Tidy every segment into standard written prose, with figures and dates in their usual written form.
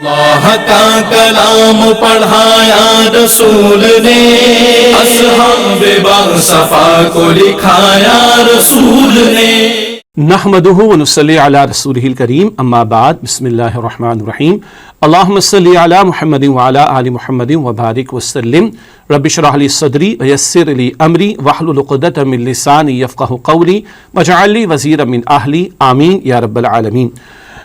اللہ کا کلام پڑھایا رسول نے، اصحاب باصفا کو لکھایا رسول نے۔ نحمدہ ونصلی علی رسولہ الکریم، اما بعد، بسم اللہ الرحمن الرحیم۔ اللہم صلی علی محمد وعلی آل محمد وبارک وسلم۔ رب اشرح لی صدری ویسر لی امری واحلل عقدۃ من لسانی یفقہوا قولی واجعل لی وزیرا من اہلی، آمین یا رب العالمین۔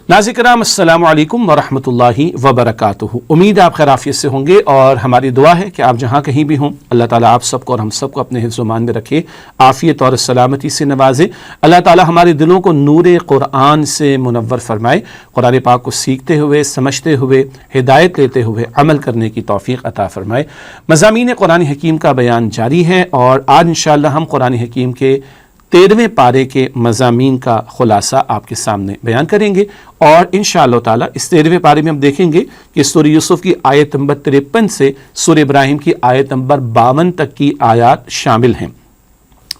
ناظرین کرام، السلام علیکم ورحمۃ اللہ وبرکاتہ۔ امید آپ خیر عافیت سے ہوں گے، اور ہماری دعا ہے کہ آپ جہاں کہیں بھی ہوں، اللہ تعالیٰ آپ سب کو اور ہم سب کو اپنے حفظ و امان میں رکھے، عافیت اور سلامتی سے نوازے۔ اللہ تعالیٰ ہمارے دلوں کو نور قرآن سے منور فرمائے، قرآن پاک کو سیکھتے ہوئے، سمجھتے ہوئے، ہدایت لیتے ہوئے عمل کرنے کی توفیق عطا فرمائے۔ مضامین قرآن حکیم کا بیان جاری ہے، اور آج انشاءاللہ ہم قرآن حکیم کے 13ویں پارے کے مضامین کا خلاصہ آپ کے سامنے بیان کریں گے، اور انشاءاللہ تعالیٰ اس 13ویں پارے میں ہم دیکھیں گے کہ سورہ یوسف کی آیت نمبر 53 سے سورہ ابراہیم کی آیت نمبر 52 تک کی آیات شامل ہیں۔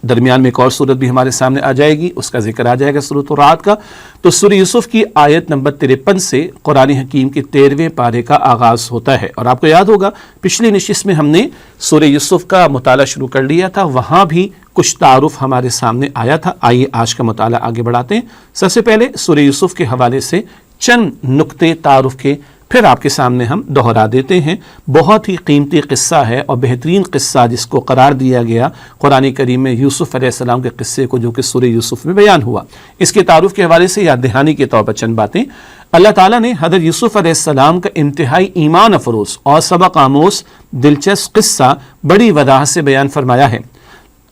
درمیان میں ایک اور صورت بھی ہمارے سامنے آ جائے گی، اس کا ذکر آ جائے گا سورۃ الرعد کا۔ تو سورہ یوسف کی آیت نمبر 53 سے قرآن حکیم کے 13ویں پارے کا آغاز ہوتا ہے، اور آپ کو یاد ہوگا پچھلی نشست میں ہم نے سورہ یوسف کا مطالعہ شروع کر لیا تھا، وہاں بھی کچھ تعارف ہمارے سامنے آیا تھا۔ آئیے آج کا مطالعہ آگے بڑھاتے ہیں۔ سب سے پہلے سورہ یوسف کے حوالے سے چند نقطے تعارف کے پھر آپ کے سامنے ہم دہرا دیتے ہیں۔ بہت ہی قیمتی قصہ ہے اور بہترین قصہ جس کو قرار دیا گیا قرآن کریم میں یوسف علیہ السلام کے قصے کو، جو کہ سورہ یوسف میں بیان ہوا۔ اس کے تعارف کے حوالے سے یاد دہانی کے طور پر چند باتیں۔ اللہ تعالیٰ نے حضرت یوسف علیہ السلام کا انتہائی ایمان افروز اور سبق آموز دلچسپ قصہ بڑی وضاحت سے بیان فرمایا ہے۔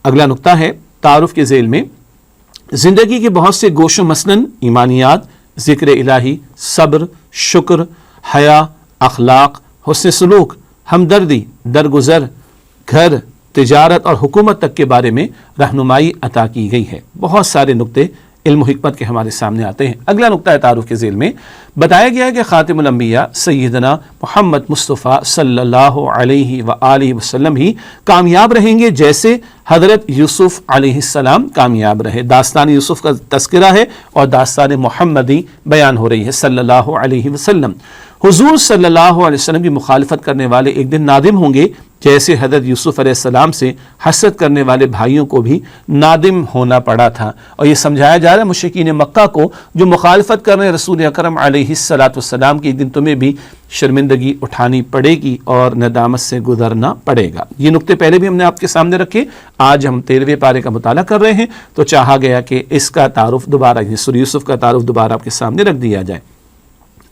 اگلا نقطہ ہے تعارف کے ذیل میں، زندگی کے بہت سے گوش و مثلاً ایمانیات، ذکر الہی، صبر، شکر، حیا، اخلاق، حسن سلوک، ہمدردی، درگزر، گھر، تجارت اور حکومت تک کے بارے میں رہنمائی عطا کی گئی ہے۔ بہت سارے نقطے علم و حکمت کے ہمارے سامنے آتے ہیں۔ اگلا نقطہ تعارف کے ذیل میں بتایا گیا ہے کہ خاتم الانبیاء سیدنا محمد مصطفیٰ صلی اللہ علیہ وآلہ وسلم ہی کامیاب رہیں گے جیسے حضرت یوسف علیہ السلام کامیاب رہے۔ داستان یوسف کا تذکرہ ہے اور داستان محمدی بیان ہو رہی ہے صلی اللہ علیہ وسلم۔ حضور صلی اللہ علیہ وسلم کی مخالفت کرنے والے ایک دن نادم ہوں گے، جیسے حضرت یوسف علیہ السلام سے حسد کرنے والے بھائیوں کو بھی نادم ہونا پڑا تھا۔ اور یہ سمجھایا جا رہا ہے مشرکین مکہ کو جو مخالفت کر رہے رسول اکرم علیہ السلام کی، ایک دن تمہیں بھی شرمندگی اٹھانی پڑے گی اور ندامت سے گزرنا پڑے گا۔ یہ نقطے پہلے بھی ہم نے آپ کے سامنے رکھے۔ آج ہم 13ویں پارے کا مطالعہ کر رہے ہیں، تو چاہا گیا کہ اس کا تعارف دوبارہ، سورہ یوسف کا تعارف دوبارہ آپ کے سامنے رکھ دیا جائے۔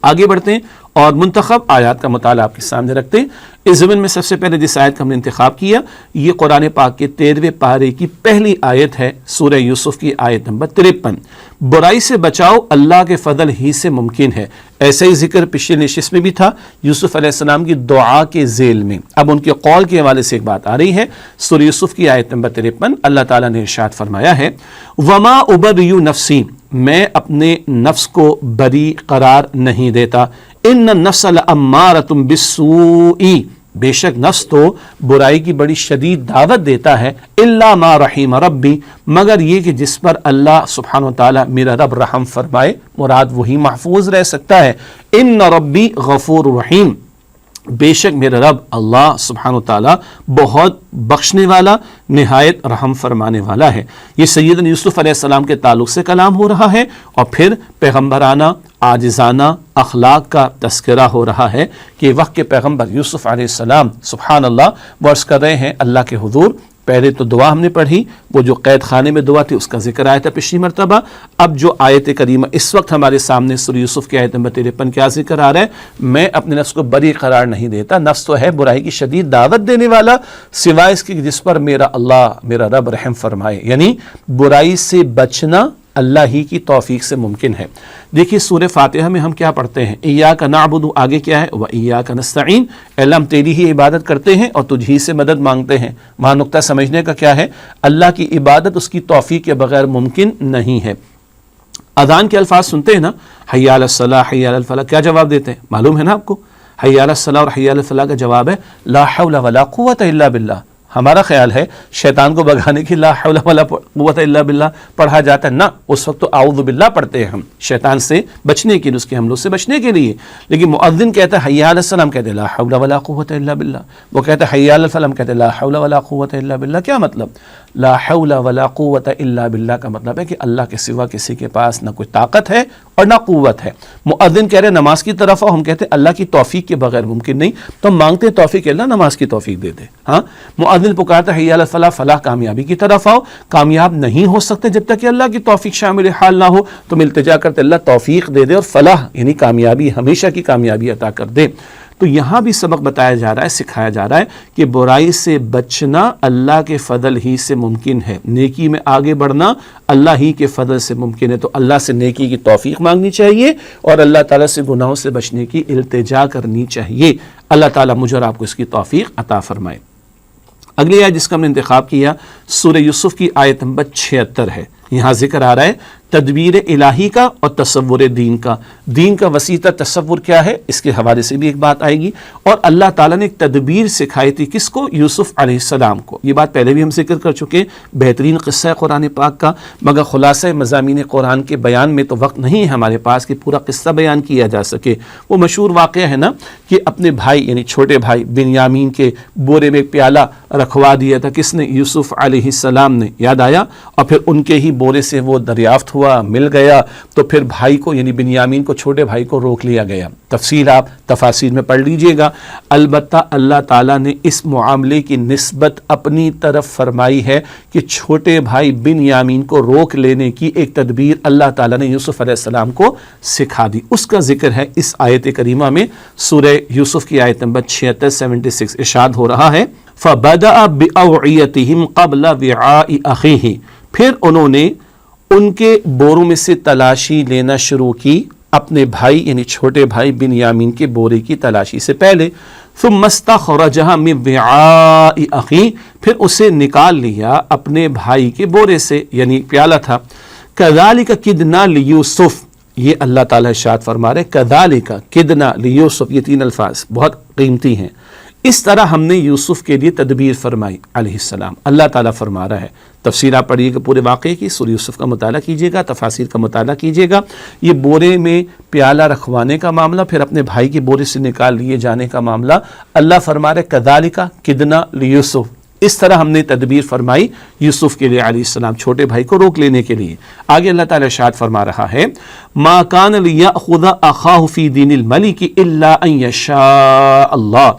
آگے بڑھتے ہیں اور منتخب آیات کا مطالعہ آپ کے سامنے رکھتے ہیں۔ اس ضمن میں سب سے پہلے جس آیت کا ہم نے انتخاب کیا، یہ قرآن پاک کے 13ویں پارے کی پہلی آیت ہے، سورہ یوسف کی آیت نمبر 53۔ برائی سے بچاؤ اللہ کے فضل ہی سے ممکن ہے۔ ایسا ہی ذکر پچھلے نشست میں بھی تھا یوسف علیہ السلام کی دعا کے ذیل میں۔ اب ان کے قول کے حوالے سے ایک بات آ رہی ہے۔ سورہ یوسف کی آیت نمبر 53، اللہ تعالیٰ نے ارشاد فرمایا ہے، وَمَا أُبَرِّئُ نَفْسِي، میں اپنے نفس کو بری قرار نہیں دیتا، ان النفس لأمارۃ بالسوء، بے شک نفس تو برائی کی بڑی شدید دعوت دیتا ہے، الا ما رحم ربی، مگر یہ کہ جس پر اللہ سبحانہ و تعالیٰ میرا رب رحم فرمائے، مراد وہی محفوظ رہ سکتا ہے۔ ان ربی غفور رحیم، بے شک میرا رب اللہ سبحانہ و تعالیٰ بہت بخشنے والا، نہایت رحم فرمانے والا ہے۔ یہ سیدنا یوسف علیہ السلام کے تعلق سے کلام ہو رہا ہے، اور پھر پیغمبرانہ عاجزانہ اخلاق کا تذکرہ ہو رہا ہے کہ وقت کے پیغمبر یوسف علیہ السلام سبحان اللہ ورث کر رہے ہیں اللہ کے حضور۔ پہلے تو دعا ہم نے پڑھی، وہ جو قید خانے میں دعا تھی اس کا ذکر آیا تھا پچھلی مرتبہ۔ اب جو آیت کریمہ اس وقت ہمارے سامنے سورہ یوسف کی آیت نمبر 53 کیا ذکر آ رہا ہے، میں اپنے نفس کو بری قرار نہیں دیتا۔ نفس تو ہے برائی کی شدید دعوت دینے والا، سوائے اس کے جس پر میرا اللہ میرا رب رحم فرمائے، یعنی برائی سے بچنا اللہ ہی کی توفیق سے ممکن ہے۔ دیکھیے سورہ فاتحہ میں ہم کیا پڑھتے ہیں، ایاک نعبد، آگے کیا ہے، وایاک نستعین، اللہ ہم تیری ہی عبادت کرتے ہیں اور تجھ ہی سے مدد مانگتے ہیں۔ وہاں نقطہ سمجھنے کا کیا ہے، اللہ کی عبادت اس کی توفیق کے بغیر ممکن نہیں ہے۔ اذان کے الفاظ سنتے ہیں نا، حی علی الصلاۃ حی علی الفلاح، کیا جواب دیتے ہیں معلوم ہے نا آپ کو؟ حی علی الصلاۃ اور حی علی الفلاح کا جواب ہے لا حول ولا قوۃ الا باللہ، ہمارا خیال ہے شیطان کو بھگانے کی لا حول ولا قوت الا باللہ پڑھا جاتا ہے، نہ، اس وقت تو اعوذ باللہ پڑھتے ہیں ہم شیطان سے بچنے کے لیے، اس کے حملوں سے بچنے کے لیے. لیکن مؤذن کہتا ہے حی علی الصلاۃ، کہتے ہیں لا حول ولا قوت الا باللہ. وہ کہتا ہے حی علی الفلاح، کہتے ہیں لا حول ولا قوت الا باللہ. کیا مطلب؟ لا حول ولا قوت الا باللہ کا مطلب ہے کہ اللہ کے سوا کسی کے پاس نہ کوئی طاقت ہے اور نہ قوت ہے. مؤذن کہہ رہے نماز کی طرف آؤ، ہم کہتے ہیں اللہ کی توفیق کے بغیر ممکن نہیں، تو ہم مانگتے ہیں توفیق اللہ نماز کی توفیق دے دے. ہاں، مؤذن پکارتا ہے حی علی الفلاح، فلاح کامیابی کی طرف آؤ. کامیاب نہیں ہو سکتے جب تک کہ اللہ کی توفیق شامل حال نہ ہو، تو ہم التجا کرتے اللہ توفیق دے دے اور فلاح یعنی کامیابی، ہمیشہ کی کامیابی عطا کر دے. تو یہاں بھی سبق بتایا جا رہا ہے، سکھایا جا رہا ہے کہ برائی سے بچنا اللہ کے فضل ہی سے ممکن ہے، نیکی میں آگے بڑھنا اللہ ہی کے فضل سے ممکن ہے. تو اللہ سے نیکی کی توفیق مانگنی چاہیے اور اللہ تعالیٰ سے گناہوں سے بچنے کی التجا کرنی چاہیے. اللہ تعالیٰ مجھے اور آپ کو اس کی توفیق عطا فرمائے. اگلی آیت جس کا ہم نے انتخاب کیا سورہ یوسف کی آیت نمبر 76 ہے. یہاں ذکر آ رہا ہے تدبیر الہی کا اور تصور دین کا. دین کا وسیع تر تصور کیا ہے، اس کے حوالے سے بھی ایک بات آئے گی. اور اللہ تعالیٰ نے ایک تدبیر سکھائی تھی کس کو؟ یوسف علیہ السلام کو. یہ بات پہلے بھی ہم ذکر کر چکے، بہترین قصہ ہے قرآن پاک کا، مگر خلاصہ مضامین قرآن کے بیان میں تو وقت نہیں ہے ہمارے پاس کہ پورا قصہ بیان کیا جا سکے. وہ مشہور واقعہ ہے نا کہ اپنے بھائی یعنی چھوٹے بھائی بنیامین کے بورے میں ایک پیالہ رکھوا دیا تھا. کس نے؟ یوسف علیہ السلام نے. یاد آیا؟ اور پھر ان کے ہی بورے سے وہ دریافت ہوا، مل گیا، تو پھر بھائی کو یعنی بنیامین کو، چھوٹے بھائی کو روک لیا گیا. تفصیل آپ تفاسیر میں پڑھ لیجئے گا. البتہ اللہ تعالیٰ نے اس معاملے کی نسبت اپنی طرف فرمائی ہے کہ چھوٹے بھائی بنیامین کو روک لینے کی ایک تدبیر اللہ تعالیٰ نے یوسف علیہ السلام کو سکھا دی. اس کا ذکر ہے اس آیت کریمہ میں. سورہ یوسف کی آیت نمبر 76 ارشاد ہو رہا ہے فَبَدَأَ بِأَوْعِيَتِهِمْ قَبْلَ وِعَاءِ أَخِيهِ، پھر انہوں نے ان کے بوروں میں سے تلاشی لینا شروع کی، اپنے بھائی یعنی چھوٹے بھائی بنیامین کے بورے کی تلاشی سے پہلے. ثُمَّ اسْتَخْرَجَهَا مِنْ وِعَاءِ أَخِيهِ، پھر اسے نکال لیا اپنے بھائی کے بورے سے، یعنی پیالہ تھا. كَذَلِكَ كِدْنَا لِيُوسُف، یہ اللہ تعالیٰ ارشاد فرما رہے كَذَلِكَ كِدْنَا لِيُوسُف، یہ 3 الفاظ بہت قیمتی ہیں. اس طرح ہم نے یوسف کے لیے تدبیر فرمائی علیہ السلام. اللہ تعالیٰ فرما رہا ہے. تفسیر آپ پڑھیے گا پورے واقعے کی، سورہ یوسف کا مطالعہ کیجیے گا، تفاسیر کا مطالعہ کیجیے گا. یہ بورے میں پیالہ رکھوانے کا معاملہ، پھر اپنے بھائی کے بورے سے نکال لیے جانے کا معاملہ، اللہ فرما رہے کذالک کدنا لیوسف، اس طرح ہم نے تدبیر فرمائی یوسف کے لیے علیہ السلام، چھوٹے بھائی کو روک لینے کے لیے. آگے اللہ تعالیٰ ارشاد فرما رہا ہے ما کان لیأخذ اخاہ فی دین الملک الا ان یشاء اللہ،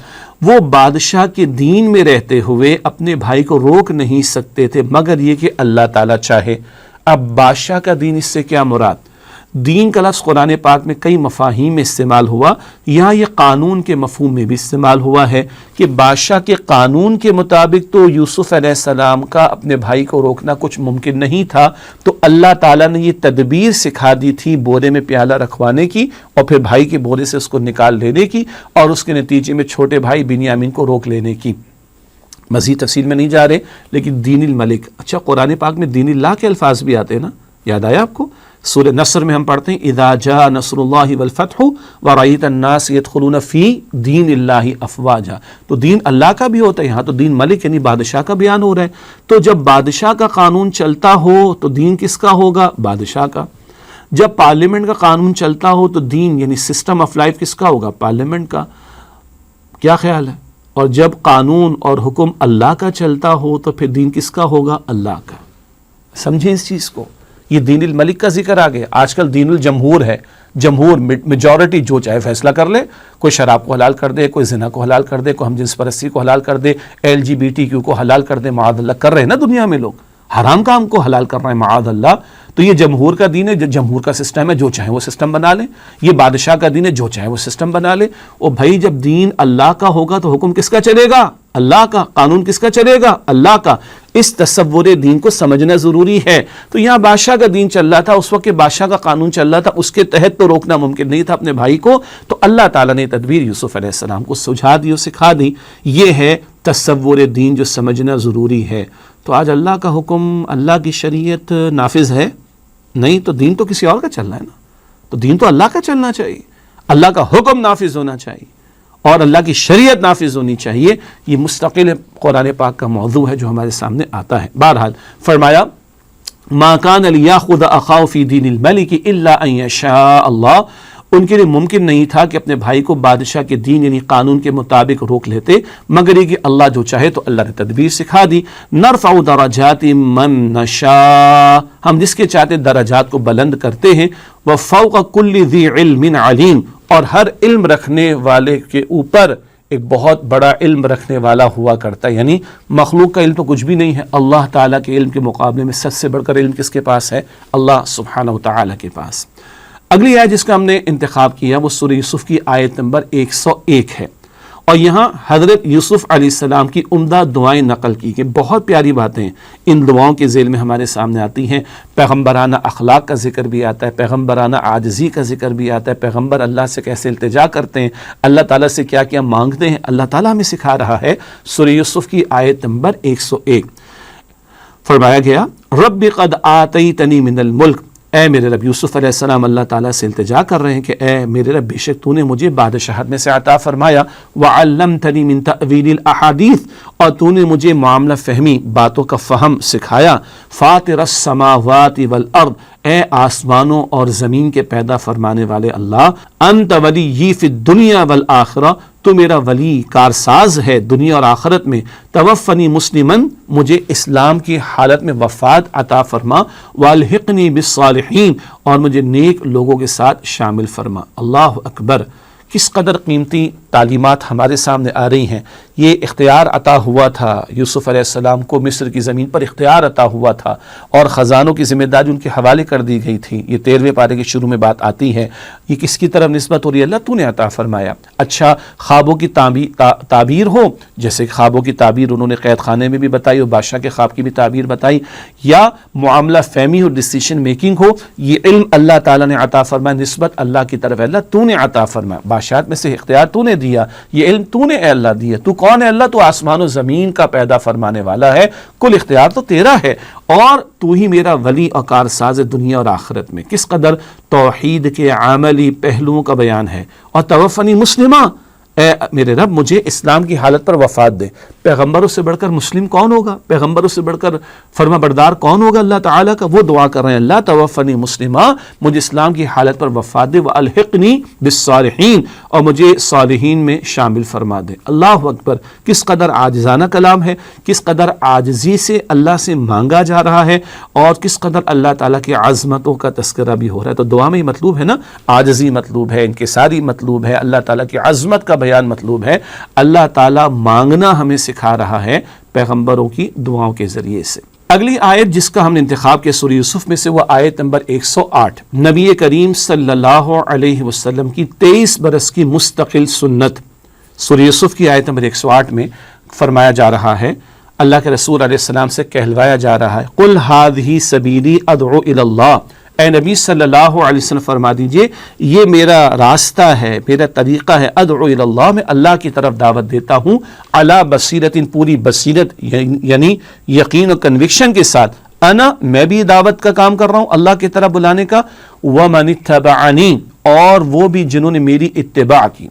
وہ بادشاہ کے دین میں رہتے ہوئے اپنے بھائی کو روک نہیں سکتے تھے مگر یہ کہ اللہ تعالیٰ چاہے. اب بادشاہ کا دین، اس سے کیا مراد؟ دین کا لفظ قرآن پاک میں کئی مفاہیم میں استعمال ہوا، یہاں یہ قانون کے مفہوم میں بھی استعمال ہوا ہے کہ بادشاہ کے قانون کے مطابق تو یوسف علیہ السلام کا اپنے بھائی کو روکنا کچھ ممکن نہیں تھا، تو اللہ تعالیٰ نے یہ تدبیر سکھا دی تھی بورے میں پیالہ رکھوانے کی اور پھر بھائی کے بورے سے اس کو نکال لینے کی اور اس کے نتیجے میں چھوٹے بھائی بنیامین کو روک لینے کی. مزید تفصیل میں نہیں جا رہے، لیکن دین الملک، اچھا قرآن پاک میں دین اللہ کے الفاظ بھی آتے ہیں نا، یاد آیا آپ کو؟ سورہ نصر میں ہم پڑھتے ہیں اذا جاء نصر اللہ والفتح ورأیت الناس يدخلون فی دین اللہ افواجا، تو دین اللہ کا بھی ہوتا ہے، یہاں تو دین ملک یعنی بادشاہ کا بیان ہو رہا ہے. تو جب بادشاہ کا قانون چلتا ہو تو دین کس کا ہوگا؟ بادشاہ کا. جب پارلیمنٹ کا قانون چلتا ہو تو دین یعنی سسٹم آف لائف کس کا ہوگا؟ پارلیمنٹ کا. کیا خیال ہے؟ اور جب قانون اور حکم اللہ کا چلتا ہو تو پھر دین کس کا ہوگا؟ اللہ کا. سمجھیں اس چیز کو، یہ دین الملک کا ذکر آ گیا. آج کل دین الجمہور ہے، جمہور میجورٹی جو چاہے فیصلہ کر لے، کوئی شراب کو حلال کر دے، کوئی زنا کو حلال کر دے، کوئی ہم جنس پرستی کو حلال کر دے، LGBT کو حلال کر دے. معاذ اللہ کر رہے ہیں نا دنیا میں لوگ، حرام کام کو حلال کر رہے ہیں معاذ اللہ. تو یہ جمہور کا دین ہے، جمہور کا سسٹم ہے، جو چاہے وہ سسٹم بنا لیں. یہ بادشاہ کا دین ہے، جو چاہے وہ سسٹم بنا لے. اور بھائی جب دین اللہ کا ہوگا تو حکم کس کا چلے گا؟ اللہ کا. قانون کس کا چلے گا؟ اللہ کا. اس تصور دین کو سمجھنا ضروری ہے. تو یہاں بادشاہ کا دین چل رہا تھا، اس وقت بادشاہ کا قانون چل رہا تھا، اس کے تحت تو روکنا ممکن نہیں تھا اپنے بھائی کو. تو اللہ تعالیٰ نے تدبیر یوسف علیہ السلام کو سجھا دی اور سکھا دی. یہ ہے تصور دین جو سمجھنا ضروری ہے. تو آج اللہ کا حکم، اللہ کی شریعت نافذ ہے نہیں، تو دین تو کسی اور کا چل رہا ہے نا. تو دین تو اللہ کا چلنا چاہیے، اللہ کا حکم نافذ ہونا چاہیے. اور اللہ کی شریعت نافذ ہونی چاہیے، یہ مستقل قرآن پاک کا موضوع ہے جو ہمارے سامنے آتا ہے۔ بہرحال فرمایا ما کان لیاخذ اخاہ فی دین الملک الا ان یشاء اللہ، ان کے لیے ممکن نہیں تھا کہ اپنے بھائی کو بادشاہ کے دین یعنی قانون کے مطابق روک لیتے، مگر یہ کہ اللہ جو چاہے تو اللہ نے تدبیر سکھا دی۔ نرفع درجات من نشاء، ہم جس کے چاہتے درجات کو بلند کرتے ہیں، وفوق کل ذی علم علیم، اور ہر علم رکھنے والے کے اوپر ایک بہت بڑا علم رکھنے والا ہوا کرتا ہے، یعنی مخلوق کا علم تو کچھ بھی نہیں ہے، اللہ تعالیٰ کے علم کے مقابلے میں سب سے بڑھ کر علم کس کے پاس ہے؟ اللہ سبحانہ و تعالیٰ کے پاس۔ اگلی آیت جس کا ہم نے انتخاب کیا وہ سورہ یوسف کی آیت نمبر 101 ہے، اور یہاں حضرت یوسف علیہ السلام کی عمدہ دعائیں نقل کی کہ بہت پیاری باتیں ان دعاؤں کے ذیل میں ہمارے سامنے آتی ہیں۔ پیغمبرانہ اخلاق کا ذکر بھی آتا ہے، پیغمبرانہ عاجزی کا ذکر بھی آتا ہے، پیغمبر اللہ سے کیسے التجا کرتے ہیں، اللہ تعالیٰ سے کیا کیا مانگتے ہیں، اللہ تعالیٰ ہمیں سکھا رہا ہے۔ سورہ یوسف کی آیت نمبر 101 فرمایا گیا رب قد آتیتنی من الملک، اے میرے رب، یوسف علیہ السلام اللہ تعالیٰ سے التجا کر رہے ہیں کہ اے میرے رب، بے شک تو نے مجھے بادشاہت میں سے عطا فرمایا، وعلمتنی من تأویل الاحادیث، اور تو نے مجھے معاملہ فہمی باتوں کا فہم سکھایا، فاطر السماوات والارض، اے آسمانوں اور زمین کے پیدا فرمانے والے اللہ، انت ولی فی الدنیا والآخرہ، تو میرا ولی کارساز ہے دنیا اور آخرت میں، توفنی مسلمن، مجھے اسلام کی حالت میں وفات عطا فرما، والحقنی بالصالحین، اور مجھے نیک لوگوں کے ساتھ شامل فرما۔ اللہ اکبر، کس قدر قیمتی تعلیمات ہمارے سامنے آ رہی ہیں۔ یہ اختیار عطا ہوا تھا یوسف علیہ السلام کو، مصر کی زمین پر اختیار عطا ہوا تھا، اور خزانوں کی ذمہ داری ان کے حوالے کر دی گئی تھی۔ یہ 13ویں پارے کے شروع میں بات آتی ہے، یہ کس کی طرف نسبت ہو رہی ہے؟ اللہ تو نے عطا فرمایا۔ اچھا، خوابوں کی تعبیر ہو، جیسے خوابوں کی تعبیر انہوں نے قید خانے میں بھی بتائی اور بادشاہ کے خواب کی بھی تعبیر بتائی، یا معاملہ فہمی اور ڈیسیشن میکنگ ہو، یہ علم اللہ تعالیٰ نے عطا فرمایا، نسبت اللہ کی طرف، اللہ تو نے عطا فرمایا، بادشاہت میں سے اختیار تو نے دیا، یہ علم تو نے اے اللہ دیا۔ تو کون ہے اللہ؟ تو آسمان و زمین کا پیدا فرمانے والا ہے، کل اختیار تو تیرا ہے، اور تو ہی میرا ولی اور کارساز دنیا اور آخرت میں۔ کس قدر توحید کے عملی پہلوؤں کا بیان ہے۔ اور توفنی مسلمہ، اے میرے رب مجھے اسلام کی حالت پر وفات دے۔ پیغمبروں سے بڑھ کر مسلم کون ہوگا؟ پیغمبروں سے بڑھ کر فرما بردار کون ہوگا اللہ تعالیٰ کا؟ وہ دعا کر رہے ہیں، اللہ توفنی مسلمہ، مجھے اسلام کی حالت پر وفات دے، والحقنی بالصالحین، اور مجھے صالحین میں شامل فرما دے۔ اللہ اکبر، کس قدر عاجزانہ کلام ہے، کس قدر عاجزی سے اللہ سے مانگا جا رہا ہے، اور کس قدر اللہ تعالیٰ کی عظمتوں کا تذکرہ بھی ہو رہا ہے۔ تو دعا میں ہی مطلوب ہے نا، عاجزی مطلوب ہے، انکساری مطلوب ہے، اللہ تعالیٰ کی عظمت کا بیان مطلوب ہے۔ اللہ تعالیٰ مانگنا ہمیں سکھا رہا ہے پیغمبروں کی دعاؤں کے ذریعے سے۔ اگلی آیت جس کا ہم نے انتخاب کیا سورہ یوسف میں سے، وہ آیت نمبر 108، نبی کریم صلی اللہ علیہ وسلم کی 23 برس کی مستقل سنت۔ سورہ یوسف کی آیت نمبر 108 میں فرمایا جا رہا ہے، اللہ کے رسول علیہ السلام سے کہلوایا جا رہا ہے، قل ھذہ سبیلی ادعو الی اللہ، اے نبی صلی اللہ علیہ وسلم فرما دیجئے یہ میرا راستہ ہے، میرا طریقہ ہے، ادعو الی اللہ، میں اللہ کی طرف دعوت دیتا ہوں، علی بصیرت، پوری بصیرت یعنی یقین و کنوکشن کے ساتھ، انا، میں بھی دعوت کا کام کر رہا ہوں اللہ کی طرف بلانے کا، ومن اتبعنی، اور وہ بھی جنہوں نے میری اتباع کی۔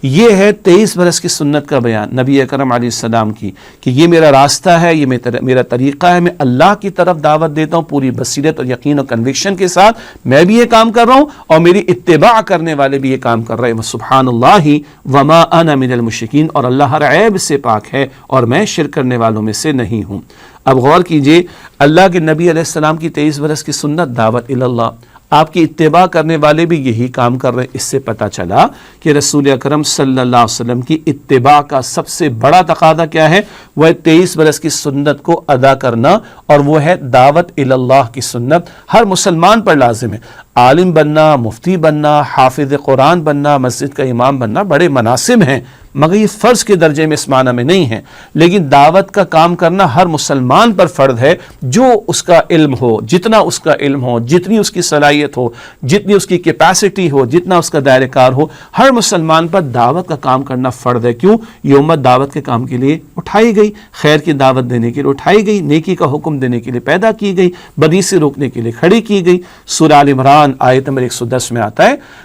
یہ ہے 23 برس کی سنت کا بیان نبی اکرم علیہ السلام کی، کہ یہ میرا راستہ ہے، یہ میرا طریقہ ہے، میں اللہ کی طرف دعوت دیتا ہوں پوری بصیرت اور یقین و کنوکشن کے ساتھ، میں بھی یہ کام کر رہا ہوں اور میری اتباع کرنے والے بھی یہ کام کر رہے ہیں۔ سبحان اللہ وما انا من المشرکین، اور اللہ ہر عیب سے پاک ہے اور میں شرک کرنے والوں میں سے نہیں ہوں۔ اب غور کیجئے، اللہ کے نبی علیہ السلام کی 23 برس کی سنت، دعوت الی اللہ، آپ کی اتباع کرنے والے بھی یہی کام کر رہے ہیں۔ اس سے پتہ چلا کہ رسول اکرم صلی اللہ علیہ وسلم کی اتباع کا سب سے بڑا تقاضا کیا ہے؟ وہ 23 برس کی سنت کو ادا کرنا، اور وہ ہے دعوت الی اللہ کی سنت۔ ہر مسلمان پر لازم ہے، عالم بننا، مفتی بننا، حافظ قرآن بننا، مسجد کا امام بننا بڑے مناصب ہیں، مگر یہ فرض کے درجے میں اس معنی میں نہیں ہے، لیکن دعوت کا کام کرنا ہر مسلمان پر فرض ہے، جو اس کا علم ہو، جتنا اس کا علم ہو، جتنی اس کی صلاحیت ہو، جتنی اس کی کیپیسٹی ہو، جتنا اس کا دائرہ کار ہو، ہر مسلمان پر دعوت کا کام کرنا فرض ہے۔ کیوں؟ یہ امت دعوت کے کام کے لیے اٹھائی گئی، خیر کی دعوت دینے کے لیے اٹھائی گئی، نیکی کا حکم دینے کے لیے پیدا کی گئی، بدی سے روکنے کے لیے کھڑی کی گئی۔ سورہ آل عمران آیت نمبر 110 میں آتا ہے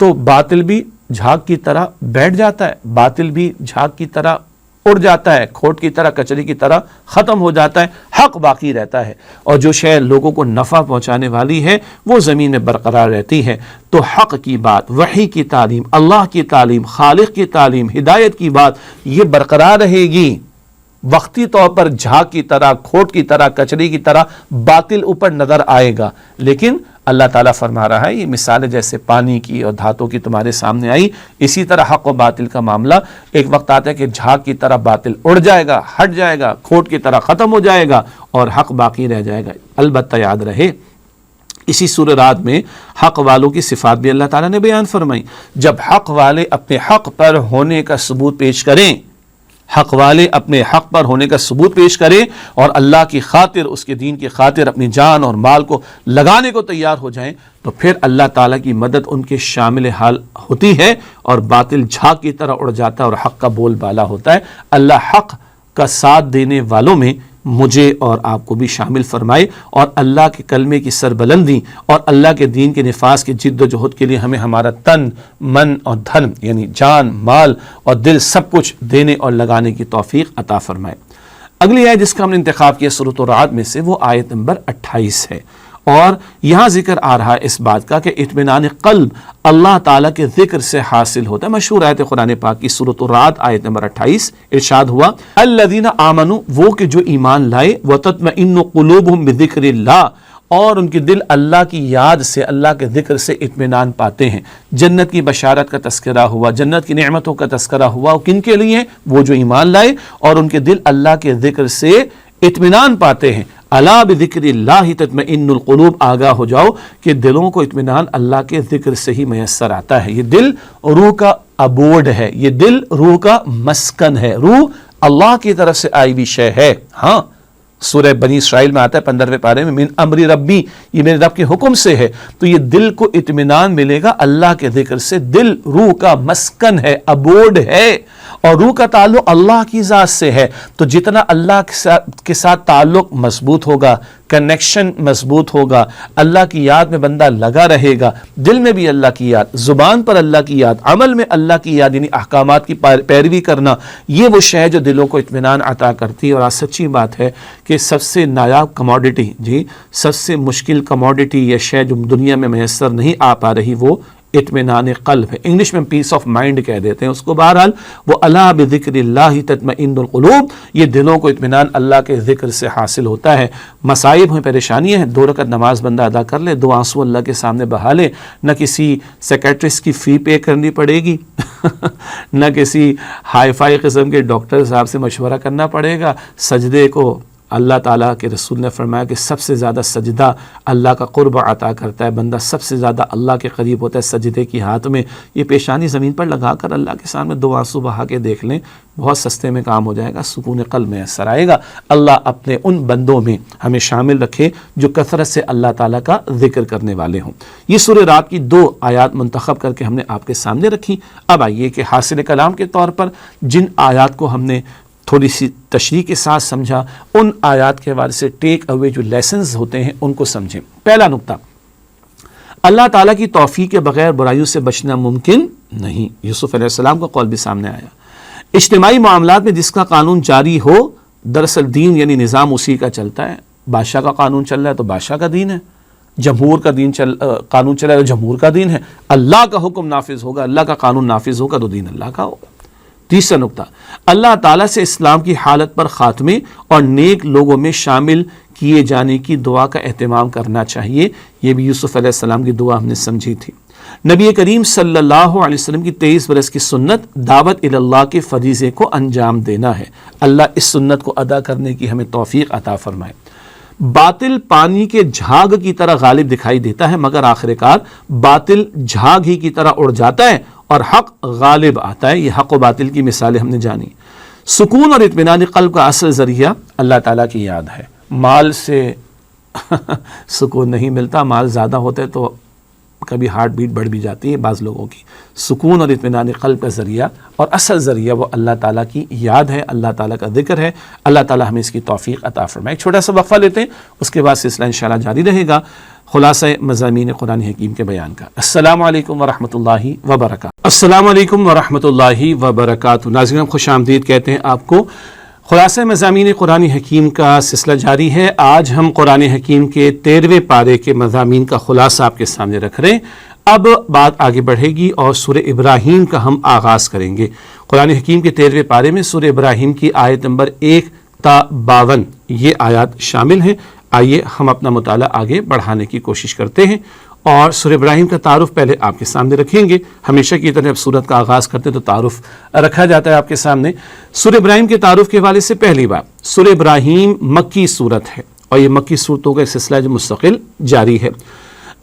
تو باطل بھی جھاگ کی طرح بیٹھ جاتا ہے، باطل بھی جھاگ کی طرح اڑ جاتا ہے، کھوٹ کی طرح، کچرے کی طرح ختم ہو جاتا ہے، حق باقی رہتا ہے، اور جو شے لوگوں کو نفع پہنچانے والی ہے وہ زمین میں برقرار رہتی ہے۔ تو حق کی بات، وحی کی تعلیم، اللہ کی تعلیم، خالق کی تعلیم، ہدایت کی بات، یہ برقرار رہے گی۔ وقتی طور پر جھاگ کی طرح، کھوٹ کی طرح، کچرے کی طرح باطل اوپر نظر آئے گا، لیکن اللہ تعالیٰ فرما رہا ہے یہ مثالیں جیسے پانی کی اور دھاتوں کی تمہارے سامنے آئی، اسی طرح حق و باطل کا معاملہ ایک وقت آتا ہے کہ جھاگ کی طرح باطل اڑ جائے گا، ہٹ جائے گا، کھوٹ کی طرح ختم ہو جائے گا اور حق باقی رہ جائے گا۔ البتہ یاد رہے اسی سورہ رعد میں حق والوں کی صفات بھی اللہ تعالیٰ نے بیان فرمائی۔ جب حق والے اپنے حق پر ہونے کا ثبوت پیش کریں، حق والے اپنے حق پر ہونے کا ثبوت پیش کریں اور اللہ کی خاطر، اس کے دین کی خاطر اپنی جان اور مال کو لگانے کو تیار ہو جائیں، تو پھر اللہ تعالیٰ کی مدد ان کے شامل حال ہوتی ہے اور باطل جھاگ کی طرح اڑ جاتا ہے اور حق کا بول بالا ہوتا ہے۔ اللہ حق کا ساتھ دینے والوں میں مجھے اور آپ کو بھی شامل فرمائے، اور اللہ کے کلمے کی سربلندی اور اللہ کے دین کے نفاذ کی جد و جہد کے لیے ہمیں ہمارا تن، من اور دھن، یعنی جان، مال اور دل، سب کچھ دینے اور لگانے کی توفیق عطا فرمائے۔ اگلی آیت جس کا ہم نے انتخاب کیا سورۃ الرعد میں سے، وہ آیت نمبر 28 ہے، اور یہاں ذکر آ رہا ہے اس بات کا کہ اطمینان قلب اللہ تعالیٰ کے ذکر سے حاصل ہوتا ہے۔ مشہور آیت قرآن پاک کی سورۃ الرعد آیت نمبر 28، ارشاد ہوا الذین آمنوا، وہ کہ جو ایمان لائے، وتطمئن قلوبہم بذکر اللہ، اور ان کے دل اللہ کی یاد سے، اللہ کے ذکر سے اطمینان پاتے ہیں۔ جنت کی بشارت کا تذکرہ ہوا، جنت کی نعمتوں کا تذکرہ ہوا، وہ کن کے لیے؟ وہ جو ایمان لائے اور ان کے دل اللہ کے ذکر سے اطمینان پاتے ہیں۔ الا بذکر اللہ تطمئن القلوب، آگاہ ہو جاؤ کہ دلوں کو اطمینان اللہ کے ذکر سے ہی میسر آتا ہے۔ یہ دل روح کا ابوڈ ہے، یہ دل روح کا مسکن ہے، روح اللہ کی طرف سے آئی ہوئی شے ہے۔ ہاں، سورہ بنی اسرائیل میں آتا ہے 15ویں پارے میں، من امر ربی، یہ میرے رب کے حکم سے ہے۔ تو یہ دل کو اطمینان ملے گا اللہ کے ذکر سے۔ دل روح کا مسکن ہے، ابوڈ ہے، اور روح کا تعلق اللہ کی ذات سے ہے۔ تو جتنا اللہ کے ساتھ تعلق مضبوط ہوگا، کنیکشن مضبوط ہوگا، اللہ کی یاد میں بندہ لگا رہے گا، دل میں بھی اللہ کی یاد، زبان پر اللہ کی یاد، عمل میں اللہ کی یاد، یعنی احکامات کی پیروی کرنا، یہ وہ شے جو دلوں کو اطمینان عطا کرتی ہے۔ اور آج سچی بات ہے کہ سب سے نایاب کموڈٹی، سب سے مشکل کموڈٹی یا شے جو دنیا میں میسر نہیں آ پا رہی، وہ اطمینان قلب ہے۔ انگلش میں پیس آف مائنڈ کہہ دیتے ہیں اس کو۔ بہرحال وہ الا بذکر اللہ تطمئن القلوب، یہ دلوں کو اطمینان اللہ کے ذکر سے حاصل ہوتا ہے۔ مصائب ہیں، پریشانیاں ہیں، 2 رکعت نماز بندہ ادا کر لے، 2 آنسو اللہ کے سامنے بہا لے، نہ کسی سیکیٹرسٹ کی فی پے کرنی پڑے گی نہ کسی ہائی فائی قسم کے ڈاکٹر صاحب سے مشورہ کرنا پڑے گا۔ سجدے کو اللہ تعالیٰ کے رسول نے فرمایا کہ سب سے زیادہ سجدہ اللہ کا قرب عطا کرتا ہے، بندہ سب سے زیادہ اللہ کے قریب ہوتا ہے سجدے کی ہاتھ میں۔ یہ پیشانی زمین پر لگا کر اللہ کے سامنے 2 آنسو بہا کے دیکھ لیں، بہت سستے میں کام ہو جائے گا، سکون قلب میں اثر آئے گا۔ اللہ اپنے ان بندوں میں ہمیں شامل رکھے جو کثرت سے اللہ تعالیٰ کا ذکر کرنے والے ہوں۔ یہ سورہ رعد کی 2 آیات منتخب کر کے ہم نے آپ کے سامنے رکھی۔ اب آئیے کہ حاصل کلام کے طور پر جن آیات کو ہم نے تھوڑی سی تشریح کے ساتھ سمجھا، ان آیات کے حوالے سے ٹیک اوے جو لیسنز ہوتے ہیں ان کو سمجھیں۔ پہلا نقطہ، اللہ تعالیٰ کی توفیق کے بغیر برائیوں سے بچنا ممکن نہیں۔ یوسف علیہ السلام کا قول بھی سامنے آیا۔ اجتماعی معاملات میں جس کا قانون جاری ہو، دراصل دین یعنی نظام اسی کا چلتا ہے۔ بادشاہ کا قانون چل رہا ہے تو بادشاہ کا دین ہے، جمہور کا دین قانون چل رہا ہے تو جمہور کا دین ہے۔ اللہ کا حکم نافذ ہوگا، اللہ کا قانون نافذ ہوگا تو دین اللہ کا ہوگا۔ تیسرا نقطہ، اللہ تعالیٰ سے اسلام کی حالت پر خاتمے اور نیک لوگوں میں شامل کیے جانے کی دعا کا اہتمام کرنا چاہیے۔ یہ بھی یوسف علیہ السلام کی دعا ہم نے سمجھی تھی۔ نبی کریم صلی اللہ علیہ وسلم کی 23 برس کی سنت، دعوت اللہ کے فریضے کو انجام دینا ہے۔ اللہ اس سنت کو ادا کرنے کی ہمیں توفیق عطا فرمائے۔ باطل پانی کے جھاگ کی طرح غالب دکھائی دیتا ہے، مگر آخر کار باطل جھاگ ہی کی طرح اڑ جاتا ہے اور حق غالب آتا ہے۔ یہ حق و باطل کی مثالیں ہم نے جانی۔ سکون اور اطمینان قلب کا اصل ذریعہ اللہ تعالیٰ کی یاد ہے۔ مال سے سکون نہیں ملتا، مال زیادہ ہوتا ہے تو کبھی ہارٹ بیٹ بڑھ بھی جاتی ہے بعض لوگوں کی. سکون اور اطمینان قلب کا ذریعہ اور اصل ذریعہ وہ اللہ تعالیٰ کی یاد ہے, اللہ تعالیٰ کا ذکر ہے. اللہ تعالیٰ ہمیں اس کی توفیق عطا فرمائے. ایک چھوٹا سا وقفہ لیتے ہیں, اس کے بعد سلسلہ انشاءاللہ جاری رہے گا خلاصہ مضامین قرآن حکیم کے بیان کا. السلام علیکم ورحمۃ اللہ وبرکاتہ. السلام علیکم ورحمۃ اللہ وبرکاتہ. ناظرین خوش آمدید کہتے ہیں آپ کو. خلاصہ مضامین قرآن حکیم کا سلسلہ جاری ہے. آج ہم قرآن حکیم کے 13ویں پارے کے مضامین کا خلاصہ آپ کے سامنے رکھ رہے ہیں. اب بات آگے بڑھے گی اور سورہ ابراہیم کا ہم آغاز کریں گے. قرآن حکیم کے 13ویں پارے میں سورہ ابراہیم کی آیت نمبر 1 تا 52 یہ آیات شامل ہیں. آئیے ہم اپنا مطالعہ آگے بڑھانے کی کوشش کرتے ہیں اور سورہ ابراہیم کا تعارف پہلے آپ کے سامنے رکھیں گے. ہمیشہ کی طرح اب سورت کا آغاز کرتے تو تعارف رکھا جاتا ہے آپ کے سامنے. سورہ ابراہیم کے تعارف کے حوالے سے پہلی بات, سورہ ابراہیم مکی سورت ہے اور یہ مکی صورتوں کا ایک سلسلہ جو مستقل جاری ہے.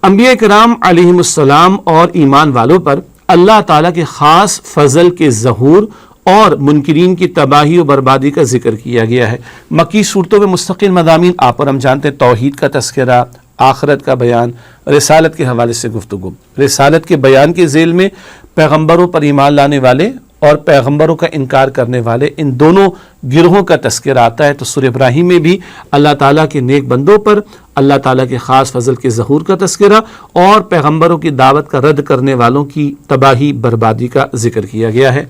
انبیاء کرام علیہم السلام اور ایمان والوں پر اللہ تعالیٰ کے خاص فضل کے ظہور اور منکرین کی تباہی و بربادی کا ذکر کیا گیا ہے. مکی صورتوں میں مستقل مضامین آپ اور ہم جانتے ہیں, توحید کا تذکرہ, آخرت کا بیان, رسالت کے حوالے سے گفتگو. رسالت کے بیان کے ذیل میں پیغمبروں پر ایمان لانے والے اور پیغمبروں کا انکار کرنے والے ان دونوں گروہوں کا تذکرہ آتا ہے. تو سورہ ابراہیم میں بھی اللہ تعالیٰ کے نیک بندوں پر اللہ تعالیٰ کے خاص فضل کے ظہور کا تذکرہ اور پیغمبروں کی دعوت کا رد کرنے والوں کی تباہی بربادی کا ذکر کیا گیا ہے.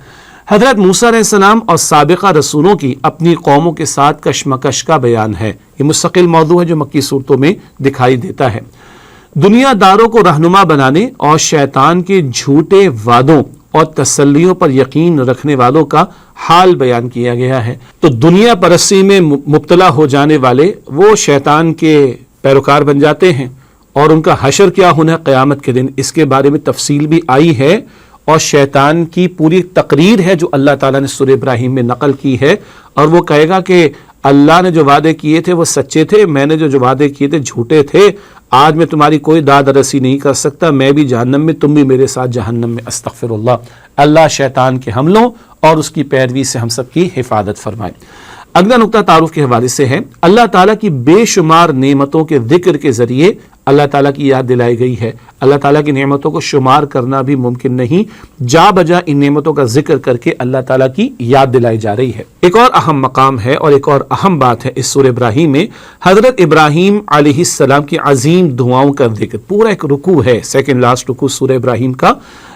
حضرت موسیٰ علیہ السلام اور سابقہ رسولوں کی اپنی قوموں کے ساتھ کشمکش کا بیان ہے. یہ مستقل موضوع ہے جو مکی صورتوں میں دکھائی دیتا ہے. دنیا داروں کو رہنما بنانے اور شیطان کے جھوٹے وعدوں اور تسلیوں پر یقین رکھنے والوں کا حال بیان کیا گیا ہے. تو دنیا پرستی میں مبتلا ہو جانے والے وہ شیطان کے پیروکار بن جاتے ہیں اور ان کا حشر کیا ہونا ہے قیامت کے دن, اس کے بارے میں تفصیل بھی آئی ہے. اور شیطان کی پوری تقریر ہے جو اللہ تعالیٰ نے سورہ ابراہیم میں نقل کی ہے, اور وہ کہے گا کہ اللہ نے جو وعدے کیے تھے وہ سچے تھے, میں نے جو وعدے کیے تھے جھوٹے تھے. آج میں تمہاری کوئی داد رسی نہیں کر سکتا, میں بھی جہنم میں, تم بھی میرے ساتھ جہنم میں. استغفر اللہ. اللہ شیطان کے حملوں اور اس کی پیروی سے ہم سب کی حفاظت فرمائے. اگلا نقطہ تعارف کے حوالے سے ہے, اللہ تعالیٰ کی بے شمار نعمتوں کے ذکر کے ذریعے اللہ تعالیٰ کی یاد دلائی گئی ہے. اللہ تعالیٰ کی نعمتوں کو شمار کرنا بھی ممکن نہیں, جا بجا ان نعمتوں کا ذکر کر کے اللہ تعالیٰ کی یاد دلائی جا رہی ہے. ایک اور اہم مقام ہے اور ایک اور اہم بات ہے اس سورہ ابراہیم میں, حضرت ابراہیم علیہ السلام کی عظیم دعاؤں کا ذکر. پورا ایک رکوع ہے, سیکنڈ لاسٹ رکوع سورہ ابراہیم کا,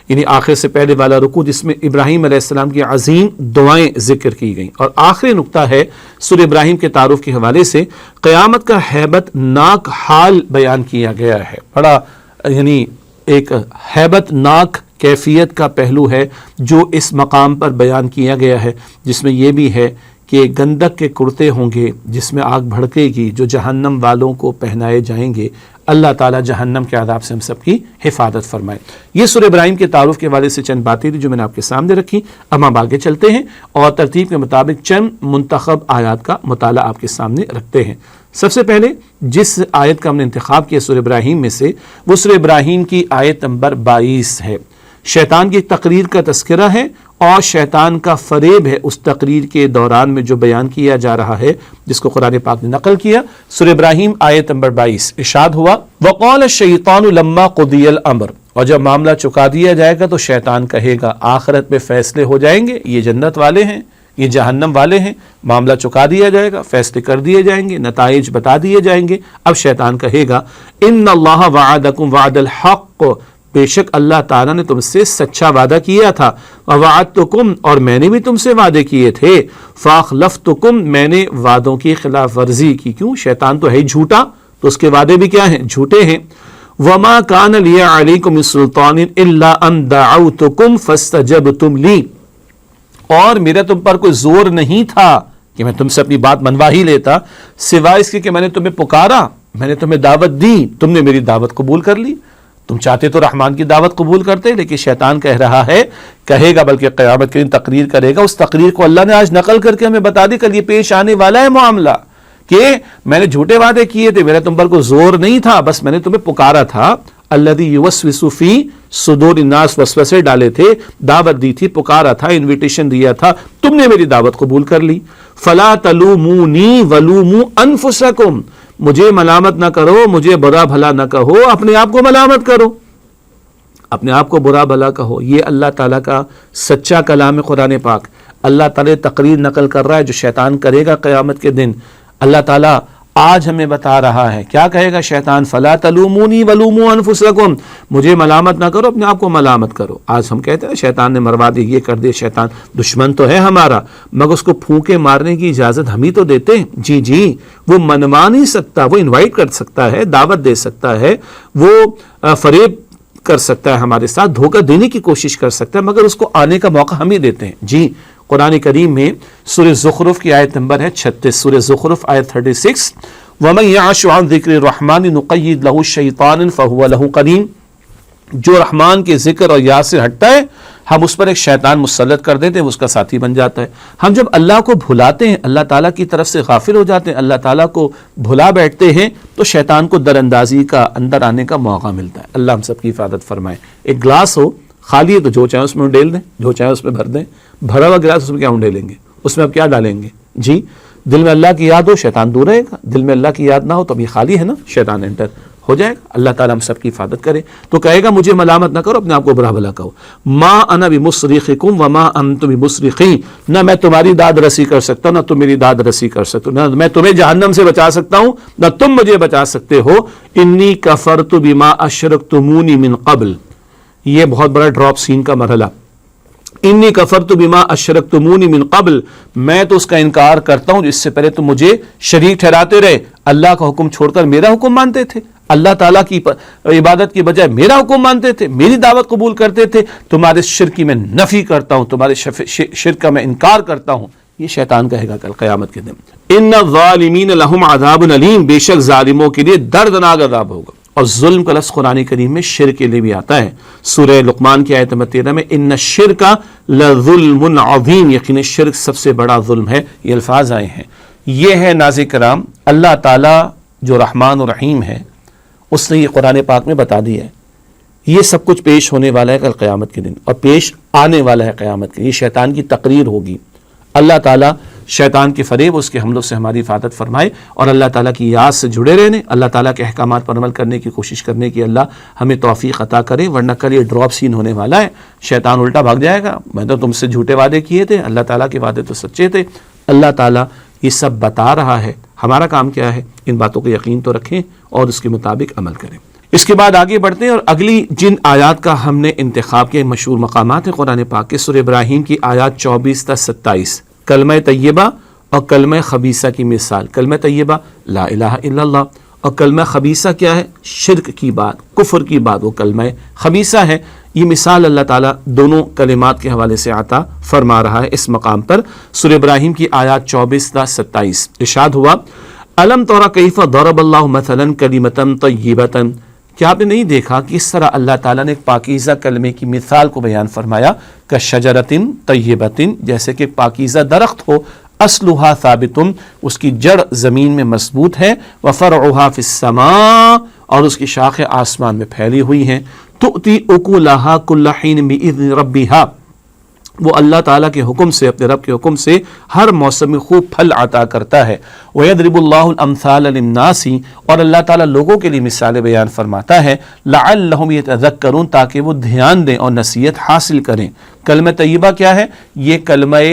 یعنی آخر سے پہلے والا رکوع جس میں ابراہیم علیہ السلام کی عظیم دعائیں ذکر کی گئیں. اور آخری نقطہ ہے سورہ ابراہیم کے تعارف کے حوالے سے قیامت کا ہیبت ناک حال بیان کیا گیا ہے. بڑا یعنی ایک ہیبت ناک کیفیت کا پہلو ہے جو اس مقام پر بیان کیا گیا ہے, جس میں یہ بھی ہے کہ گندک کے کرتے ہوں گے جس میں آگ بھڑکے گی, جو جہنم والوں کو پہنائے جائیں گے. اللہ تعالیٰ جہنم کے عذاب سے ہم سب کی حفاظت فرمائے. یہ سورہ ابراہیم کے تعارف کے حوالے سے چند باتیں تھیں جو میں نے آپ کے سامنے رکھی. اب ہم آگے چلتے ہیں اور ترتیب کے مطابق چند منتخب آیات کا مطالعہ آپ کے سامنے رکھتے ہیں. سب سے پہلے جس آیت کا ہم نے انتخاب کیا سورہ ابراہیم میں سے, وہ سورہ ابراہیم کی آیت نمبر 22 ہے. شیطان کی تقریر کا تذکرہ ہے اور شیطان کا فریب ہے اس تقریر کے دوران میں جو بیان کیا جا رہا ہے جس کو قرآن پاک نے نقل کیا. سورہ ابراہیم آیت نمبر 22 ارشاد ہوا, وقال الشیطان لما قضی الامر, اور جب معاملہ چکا دیا جائے گا تو شیطان کہے گا آخرت میں فیصلے ہو جائیں گے, یہ جنت والے ہیں یہ جہنم والے ہیں, معاملہ چکا دیا جائے گا, فیصلے کر دیے جائیں گے, نتائج بتا دیے جائیں گے. اب شیطان کہے گا ان اللہ وعدکم وعد الحق, بے شک اللہ تعالیٰ نے تم سے سچا وعدہ کیا تھا, ووعدتکم, اور میں نے بھی تم سے وعدے کیے تھے, فاخلفتکم, میں نے وعدوں کی خلاف ورزی کی. کیوں؟ شیطان تو ہے جھوٹا, تو اس کے وعدے بھی کیا ہیں؟ جھوٹے ہیں. وما کان لی علیکم من سلطان الا ان دعوتکم فاستجبتم لی, اور میرا تم پر کوئی زور نہیں تھا کہ میں تم سے اپنی بات منوا ہی لیتا, سوائے اس کے کہ میں نے تمہیں پکارا, میں نے تمہیں دعوت دی, تم نے میری دعوت قبول کر لی. تم چاہتے تو رحمان کی دعوت قبول کرتے, لیکن شیطان کہہ رہا ہے, کہے گا بلکہ قیامت کے دن تقریر کرے گا. اس تقریر کو اللہ نے آج نقل کر کے ہمیں بتا دی, کل یہ پیش آنے والا ہے معاملہ کہ میں نے جھوٹے وعدے کیے تھے, میرا تم پر کوئی زور نہیں تھا, بس میں نے تمہیں پکارا تھا. الذی یوسوس فی صدور الناس, وسوسے ڈالے تھے, دعوت دی تھی, پکارا تھا, انویٹیشن دیا تھا, تم نے میری دعوت قبول کر لی. فلا تلومونی ولوموا انفسکم, مجھے ملامت نہ کرو, مجھے برا بھلا نہ کہو, اپنے آپ کو ملامت کرو. اپنے آپ کو برا بھلا کہو. یہ اللہ تعالیٰ کا سچا کلام قرآن پاک. اللہ تعالیٰ تقریر نقل کر رہا ہے جو شیطان کرے گا قیامت کے دن. اللہ تعالیٰ آج ہمیں بتا رہا ہے کیا کہے گا شیطان, فلا تلومونی ولوموا انفسکم, مجھے ملامت نہ کرو اپنے آپ کو ملامت کرو. آج ہم کہتے ہیں شیطان نے مروا دی, یہ کر دیا. شیطان دشمن تو ہے ہمارا, مگر اس کو پھونکے مارنے کی اجازت ہم ہی تو دیتے ہیں. جی وہ منوا نہیں سکتا, وہ انوائٹ کر سکتا ہے, دعوت دے سکتا ہے, وہ فریب کر سکتا ہے, ہمارے ساتھ دھوکہ دینے کی کوشش کر سکتا ہے, مگر اس کو آنے کا موقع ہم ہی دیتے ہیں. جی قرآن کریم میں سورہ زخرف کی آیت نمبر ہے 36, سورہ زخرف آیت 36, وَمَنْ يَعْشُ عَنْ ذِكْرِ الرَّحْمَنِ نُقَيِّدْ لَهُ الشَّيْطَانًا فَهُوَ لَهُ قَرِينٌ, جو رحمان کے ذکر اور یاد سے ہٹتا ہے ہم اس پر ایک شیطان مسلط کر دیتے ہیں, وہ اس کا ساتھی بن جاتا ہے. ہم جب اللہ کو بھلاتے ہیں, اللہ تعالیٰ کی طرف سے غافل ہو جاتے ہیں, اللہ تعالیٰ کو بھلا بیٹھتے ہیں, تو شیطان کو در اندازی کا, اندر آنے کا موقع ملتا ہے. اللہ ہم سب کی حفاظت فرمائے. ایک گلاس ہو خالی ہے تو جو چاہے اس میں ڈال دیں, جو چاہے اس میں بھر دیں. بھرا ہوا گلاس اس میں کیا ڈالیں گے, اس میں اب کیا ڈالیں گے؟ جی دل میں اللہ کی یاد ہو شیطان دور رہے گا, دل میں اللہ کی یاد نہ ہو تو ابھی خالی ہے نا, شیطان انٹر ہو جائے گا. اللہ تعالیٰ ہم سب کی حفاظت کرے. تو کہے گا مجھے ملامت نہ کرو, اپنے آپ کو برا بھلا کہو. ما انا بمصرخکم وما انتم بمصرخی, نہ میں تمہاری داد رسی کر سکتا ہوں نہ تم میری داد رسی کر سکتے ہو, نہ میں تمہیں جہنم سے بچا سکتا ہوں نہ تم مجھے بچا سکتے ہو. انی کفرت بما اشرکتمونی من قبل, یہ بہت بڑا ڈراپ سین کا مرحلہ. انی کفرت بما اشرکتمونی من قبل, میں تو اس کا انکار کرتا ہوں جس سے پہلے تم مجھے شریک ٹھہراتے رہے, اللہ کا حکم چھوڑ کر میرا حکم مانتے تھے, اللہ تعالیٰ کی عبادت کی بجائے میرا حکم مانتے تھے, میری دعوت قبول کرتے تھے. تمہارے شرک کی میں نفی کرتا ہوں, تمہارے شرک کا میں انکار کرتا ہوں. یہ شیطان کہے گا کل قیامت کے دن. ان الظالمین لہم عذاب علیم, بے شک ظالموں کے لیے دردناک عذاب ہوگا. اور ظلم کا لفظ قرآن کریم میں شرک کے لیے بھی آتا ہے. سورہ لقمان کی آیت نمبر 13 میں ان الشرک لظلم عظیم, یقین شرک سب سے بڑا ظلم ہے, یہ الفاظ آئے ہیں. یہ ہے ناظرین کرام اللہ تعالیٰ جو رحمان و رحیم ہے, اس نے یہ قرآن پاک میں بتا دیا ہے. یہ سب کچھ پیش ہونے والا ہے کل قیامت کے دن, اور پیش آنے والا ہے قیامت کے. یہ شیطان کی تقریر ہوگی. اللہ تعالیٰ شیطان کے فریب اس کے حملوں سے ہماری حفاظت فرمائے, اور اللہ تعالیٰ کی یاد سے جڑے رہنے, اللہ تعالیٰ کے احکامات پر عمل کرنے کی کوشش کرنے کی اللہ ہمیں توفیق عطا کرے. ورنہ کل یہ ڈراپ سین ہونے والا ہے, شیطان الٹا بھاگ جائے گا. میں تو تم سے جھوٹے وعدے کیے تھے, اللہ تعالیٰ کے وعدے تو سچے تھے. اللہ تعالیٰ یہ سب بتا رہا ہے, ہمارا کام کیا ہے, ان باتوں کو یقین تو رکھیں اور اس کے مطابق عمل کریں. اس کے بعد آگے بڑھتے ہیں, اور اگلی جن آیات کا ہم نے انتخاب کیا, مشہور مقامات ہیں قرآن پاک کے. سورہ ابراہیم کی آیات 24 تا 27, کلمہ طیبہ اور کلمہ خبیثہ کی مثال. کلمہ طیبہ لا الہ الا اللہ, اور کلمہ خبیثہ کیا ہے, شرک کی بات, کفر کی بات, وہ کلمہ خبیثہ ہے. یہ مثال اللہ تعالیٰ دونوں کلمات کے حوالے سے عطا فرما رہا ہے اس مقام پر. سورہ ابراہیم کی آیات 24 تا 27 ارشاد ہوا, الم تر کیف ضرب اللہ مثلا کلمۃ طیبۃ, کیا آپ نے نہیں دیکھا کہ اس طرح اللہ تعالیٰ نے ایک پاکیزہ کلمے کی مثال کو بیان فرمایا, کشجرۃ طیبۃ, جیسے کہ پاکیزہ درخت ہو, اصلها ثابت, اس کی جڑ زمین میں مضبوط ہے, وفرعها فی السماء, اور اس کی شاخیں آسمان میں پھیلی ہوئی ہیں, تؤتی اکلها کل حین باذن ربها, وہ اللہ تعالیٰ کے حکم سے, اپنے رب کے حکم سے ہر موسم میں خوب پھل عطا کرتا ہے. وَيَضْرِبُ اللَّهُ الْأَمْثَالَ لِلنَّاسِ, اور اللہ تعالیٰ لوگوں کے لیے مثالیں بیان فرماتا ہے, لَعَلَّهُمْ يَتَذَكَّرُونَ, تاکہ وہ دھیان دیں اور نصیحت حاصل کریں. کلمہ طیبہ کیا ہے, یہ کلمہ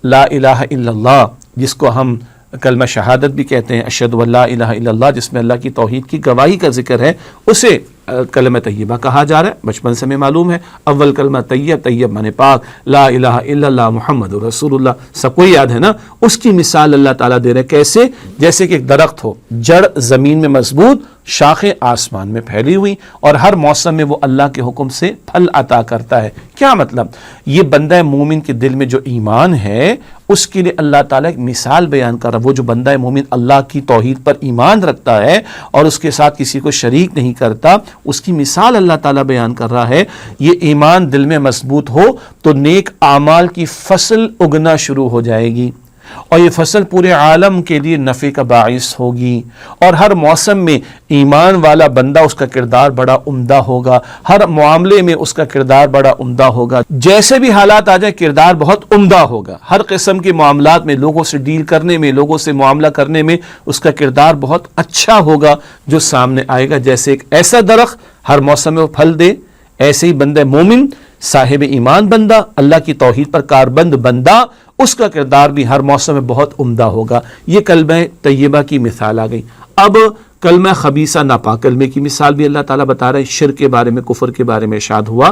لا الہ الا اللہ, جس کو ہم کلمہ شہادت بھی کہتے ہیں, اشہد ان لا الہ الا اللہ, جس میں اللہ کی توحید کی گواہی کا ذکر ہے, اسے کلمہ طیبہ کہا جا رہا ہے. بچپن سے ہمیں معلوم ہے اول کلمہ طیب, طیب مانے پاک, لا الہ الا اللہ محمد رسول اللہ, سب کو یاد ہے نا. اس کی مثال اللہ تعالیٰ دے رہے, کیسے, جیسے کہ ایک درخت ہو, جڑ زمین میں مضبوط, شاخیں آسمان میں پھیلی ہوئی, اور ہر موسم میں وہ اللہ کے حکم سے پھل عطا کرتا ہے. کیا مطلب, یہ بندہ مومن کے دل میں جو ایمان ہے اس کے لیے اللہ تعالیٰ ایک مثال بیان کر رہا. وہ جو بندہ مومن اللہ کی توحید پر ایمان رکھتا ہے اور اس کے ساتھ کسی کو شریک نہیں کرتا, اس کی مثال اللہ تعالیٰ بیان کر رہا ہے. یہ ایمان دل میں مضبوط ہو تو نیک اعمال کی فصل اگنا شروع ہو جائے گی, اور یہ فصل پورے عالم کے لیے نفع کا باعث ہوگی, اور ہر موسم میں ایمان والا بندہ اس کا کردار بڑا عمدہ ہوگا, ہر معاملے میں اس کا کردار بڑا عمدہ ہوگا. جیسے بھی حالات آ جائے کردار بہت عمدہ ہوگا. ہر قسم کے معاملات میں, لوگوں سے ڈیل کرنے میں, لوگوں سے معاملہ کرنے میں اس کا کردار بہت اچھا ہوگا جو سامنے آئے گا. جیسے ایک ایسا درخت ہر موسم میں وہ پھل دے, ایسے ہی بندہ مومن، صاحب ایمان بندہ، اللہ کی توحید پر کاربند بندہ، اس کا کردار بھی ہر موسم میں بہت عمدہ ہوگا۔ یہ کلمہ طیبہ کی مثال آ گئی۔ اب کلمہ خبیثہ ناپاک کلمے کی مثال بھی اللہ تعالیٰ بتا رہے ہیں۔ شرک کے بارے میں، کفر کے بارے میں ارشاد ہوا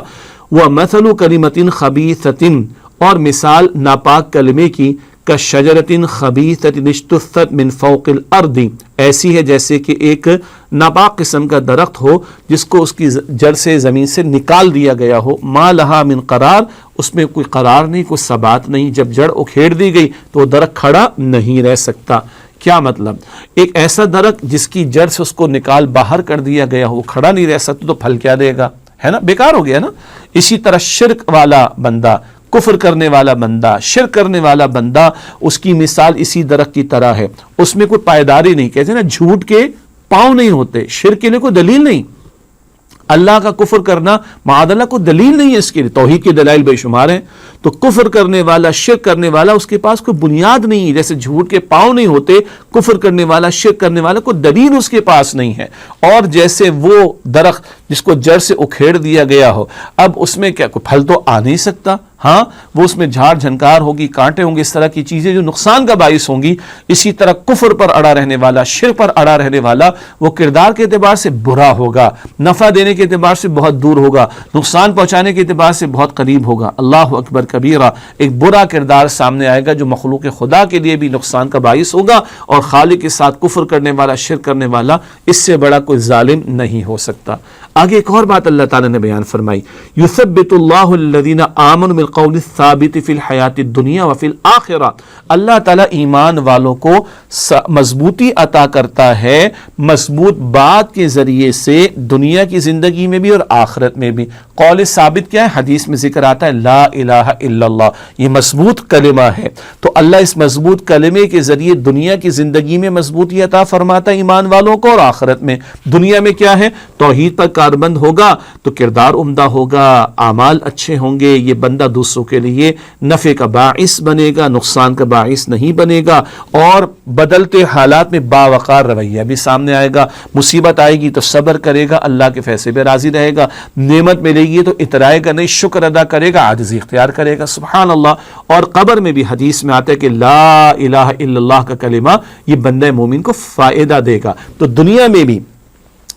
وَمَثَلُ كَلِمَةٍ خَبِيثَةٍ، اور مثال ناپاک کلمے کی كَشَجَرَةٍ خَبِيثَةٍ اجْتُثَّتْ مِنْ فَوْقِ الْأَرْضِ، ایسی ہے جیسے کہ ایک ناپاک قسم کا درخت ہو جس کو اس کی جڑ سے زمین سے نکال دیا گیا ہو، مَا لَهَا مِنْ قرار، اس میں کوئی قرار نہیں، کوئی ثبات نہیں، جب جڑ اکھیڑ دی گئی تو وہ درخت کھڑا نہیں رہ سکتا۔ کیا مطلب؟ ایک ایسا درخت جس کی جڑ سے اس کو نکال باہر کر دیا گیا ہو، وہ کھڑا نہیں رہ سکتا تو پھل کیا دے گا؟ ہے نا، بیکار ہو گیا نا۔ اسی طرح شرک والا بندہ، کفر کرنے والا بندہ، شرک کرنے والا بندہ، اس کی مثال اسی درخت کی طرح ہے، اس میں کوئی پائیداری نہیں، کہتے ہیں نا جھوٹ کے پاؤں نہیں ہوتے، شرک کے لیے کوئی دلیل نہیں، اللہ کا کفر کرنا معاذ اللہ کوئی دلیل نہیں ہے اس کے لیے، توحید کے دلائل بے شمار ہیں، تو کفر کرنے والا، شرک کرنے والا، اس کے پاس کوئی بنیاد نہیں ہے، جیسے جھوٹ کے پاؤں نہیں ہوتے، کفر کرنے والا، شرک کرنے والا کوئی دلیل اس کے پاس نہیں ہے۔ اور جیسے وہ درخت جس کو جڑ سے اکھیڑ دیا گیا ہو، اب اس میں کیا کوئی پھل تو آ نہیں سکتا، ہاں وہ اس میں جھاڑ جھنکار ہوگی، کانٹے ہوں گے، اس طرح کی چیزیں جو نقصان کا باعث ہوں گی۔ اسی طرح کفر پر اڑا رہنے والا، شرک پر اڑا رہنے والا، وہ کردار کے اعتبار سے برا ہوگا، نفع دینے کے اعتبار سے بہت دور ہوگا، نقصان پہنچانے کے اعتبار سے بہت قریب ہوگا۔ اللہ اکبر کبیرہ، ایک برا کردار سامنے آئے گا جو مخلوق خدا کے لیے بھی نقصان کا باعث ہوگا، اور خالق کے ساتھ کفر کرنے والا، شرک کرنے والا، اس سے بڑا کوئی ظالم نہیں ہو سکتا۔ آگے ایک اور بات اللہ تعالیٰ نے بیان فرمائی، یثبت اللہ الذین آمنوا بالقول الثابت فی الحیات الدنیا وفی الآخرہ، اللہ تعالیٰ ایمان والوں کو مضبوطی عطا کرتا ہے مضبوط بات کے ذریعے سے، دنیا کی زندگی میں بھی اور آخرت میں بھی۔ قول ثابت کیا ہے؟ حدیث میں ذکر آتا ہے لا الہ الا اللہ، یہ مضبوط کلمہ ہے، تو اللہ اس مضبوط کلمے کے ذریعے دنیا کی زندگی میں مضبوطی عطا فرماتا ہے ایمان والوں کو، اور آخرت میں۔ دنیا میں کیا ہے؟ توحید پر کاربند ہوگا تو کردار عمدہ ہوگا، اعمال اچھے ہوں گے، یہ بندہ دوسروں کے لیے نفع کا باعث بنے گا، نقصان کا باعث نہیں بنے گا، اور بدلتے حالات میں باوقار رویہ بھی سامنے آئے گا۔ مصیبت آئے گی تو صبر کرے گا، اللہ کے فیصلے پہ راضی رہے گا، نعمت ملے گی تو اترائے گا نہیں، شکر ادا کرے گا، عاجزی اختیار کرے گا، سبحان اللہ۔ اور قبر میں بھی حدیث میں آتا ہے کہ لا الہ الا اللہ کا کلمہ یہ بندہ مومن کو فائدہ دے گا، تو دنیا میں بھی